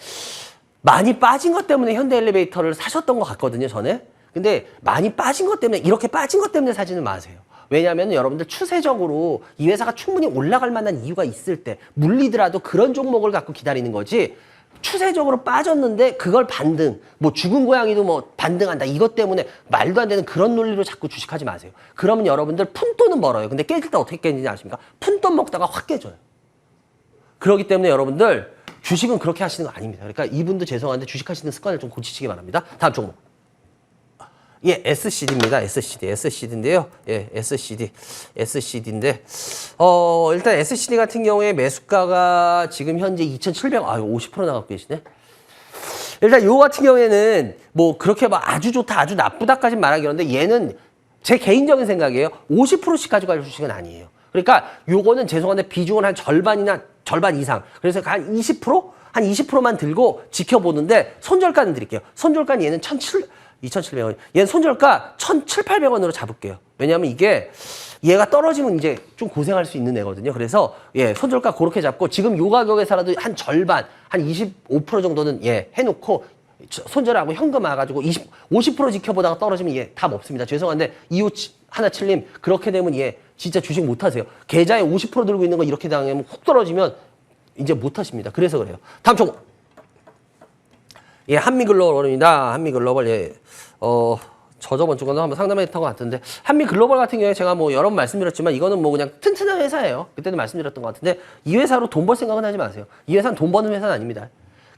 많이 빠진 것 때문에 현대 엘리베이터를 사셨던 것 같거든요, 전에. 근데 많이 빠진 것 때문에, 이렇게 빠진 것 때문에 사지는 마세요. 왜냐하면 여러분들 추세적으로 이 회사가 충분히 올라갈 만한 이유가 있을 때, 물리더라도 그런 종목을 갖고 기다리는 거지, 추세적으로 빠졌는데 그걸 반등, 뭐 죽은 고양이도 뭐 반등한다, 이것 때문에 말도 안 되는 그런 논리로 자꾸 주식하지 마세요. 그러면 여러분들 푼돈은 벌어요. 근데 깨질 때 어떻게 깨지는지 아십니까? 푼돈 먹다가 확 깨져요. 그렇기 때문에 여러분들, 주식은 그렇게 하시는 거 아닙니다. 그러니까 이분도 죄송한데 주식하시는 습관을 좀 고치시기 바랍니다. 다음 종목. 예, SCD입니다. SCD인데요. 예, SCD인데, 일단 SCD 같은 경우에 매수가가 지금 현재 2,700원, 50% 나가고 계시네. 일단 요 같은 경우에는 뭐 그렇게 막 아주 좋다, 아주 나쁘다까지는 말하기 그런데 얘는 제 개인적인 생각이에요. 50%씩 가져갈 주식은 아니에요. 그러니까 요거는 죄송한데 비중은 한 절반 이상. 그래서 한 20%? 한 20%만 들고 지켜보는데 손절가는 드릴게요. 손절가는 얘는 2,700원. 얘는 손절가 1,700~800원으로 잡을게요. 왜냐하면 이게 얘가 떨어지면 이제 좀 고생할 수 있는 애거든요. 그래서 예, 손절가 그렇게 잡고 지금 요 가격에서라도 한 절반, 한 25% 정도는 예, 해놓고 손절하고 현금 와가지고 50% 지켜보다가 떨어지면 예, 답 없습니다. 죄송한데 2517님 그렇게 되면 예, 진짜 주식 못 하세요. 계좌에 50% 들고 있는 거 이렇게 당하면 훅 떨어지면 이제 못 하십니다. 그래서 그래요. 다음 종목. 예, 한미글로벌입니다. 한미글로벌, 예. 저번 주간도 한번 상담했던 것 같은데, 한미글로벌 같은 경우에 제가 뭐 여러 번 말씀드렸지만, 이거는 뭐 그냥 튼튼한 회사예요. 그때도 말씀드렸던 것 같은데, 이 회사로 돈 벌 생각은 하지 마세요. 이 회사는 돈 버는 회사는 아닙니다.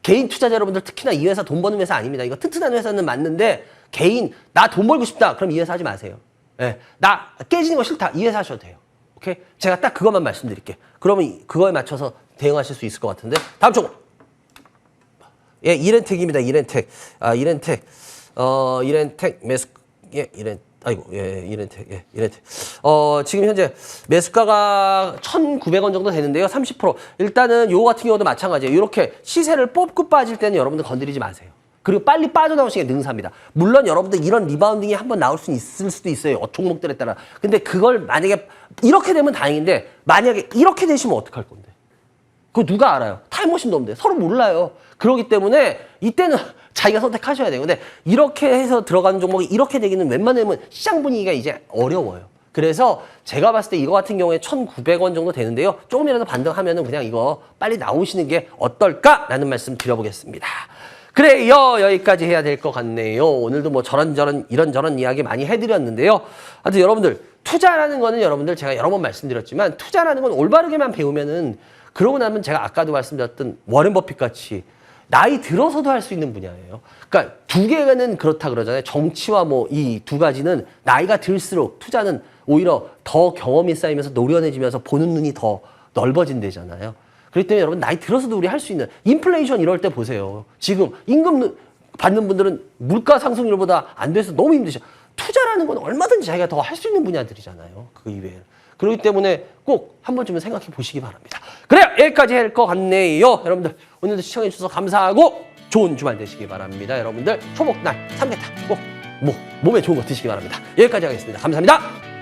개인 투자자 여러분들 특히나 이 회사 돈 버는 회사 아닙니다. 이거 튼튼한 회사는 맞는데, 나 돈 벌고 싶다. 그럼 이 회사 하지 마세요. 예. 나 깨지는 거 싫다. 이 회사 하셔도 돼요. 오케이? 제가 딱 그것만 말씀드릴게요. 그러면 그거에 맞춰서 대응하실 수 있을 것 같은데, 다음 종목. 예, 이렌텍입니다. 이렌텍. 이렌텍 매수, 예, 이렌텍. 지금 현재 매수가가 1,900원 정도 되는데요. 30%. 일단은 요거 같은 경우도 마찬가지예요. 이렇게 시세를 뽑고 빠질 때는 여러분들 건드리지 마세요. 그리고 빨리 빠져나오시는 게 능사입니다. 물론 여러분들 이런 리바운딩이 한번 나올 수 있을 수도 있어요. 종목들에 따라. 근데 그걸 만약에 이렇게 되면 다행인데 만약에 이렇게 되시면 어떡할 건데? 그거 누가 알아요? 타임머신도 없는데 서로 몰라요. 그렇기 때문에 이때는 자기가 선택하셔야 돼요. 근데 이렇게 해서 들어가는 종목이 이렇게 되기는 웬만하면 시장 분위기가 이제 어려워요. 그래서 제가 봤을 때 이거 같은 경우에 1,900원 정도 되는데요. 조금이라도 반등하면은 그냥 이거 빨리 나오시는 게 어떨까라는 말씀 드려보겠습니다. 그래요. 여기까지 해야 될 것 같네요. 오늘도 뭐 이런저런 이야기 많이 해드렸는데요. 하여튼 여러분들 투자라는 거는 여러분들 제가 여러 번 말씀드렸지만 투자라는 건 올바르게만 배우면은 그러고 나면 제가 아까도 말씀드렸던 워렌 버핏 같이 나이 들어서도 할 수 있는 분야예요. 그러니까 두 개는 그렇다 그러잖아요. 정치와 뭐 이 두 가지는 나이가 들수록 투자는 오히려 더 경험이 쌓이면서 노련해지면서 보는 눈이 더 넓어진대잖아요. 그렇기 때문에 여러분 나이 들어서도 우리 할 수 있는 인플레이션 이럴 때 보세요. 지금 임금 받는 분들은 물가 상승률보다 안 돼서 너무 힘드셔. 투자라는 건 얼마든지 자기가 더 할 수 있는 분야들이잖아요. 그 이외에. 그렇기 때문에 꼭 한 번쯤은 생각해 보시기 바랍니다. 그래요. 여기까지 할 것 같네요. 여러분들 오늘도 시청해 주셔서 감사하고 좋은 주말 되시기 바랍니다. 여러분들 초복날 삼계탕 꼭 몸에 좋은 거 드시기 바랍니다. 여기까지 하겠습니다. 감사합니다.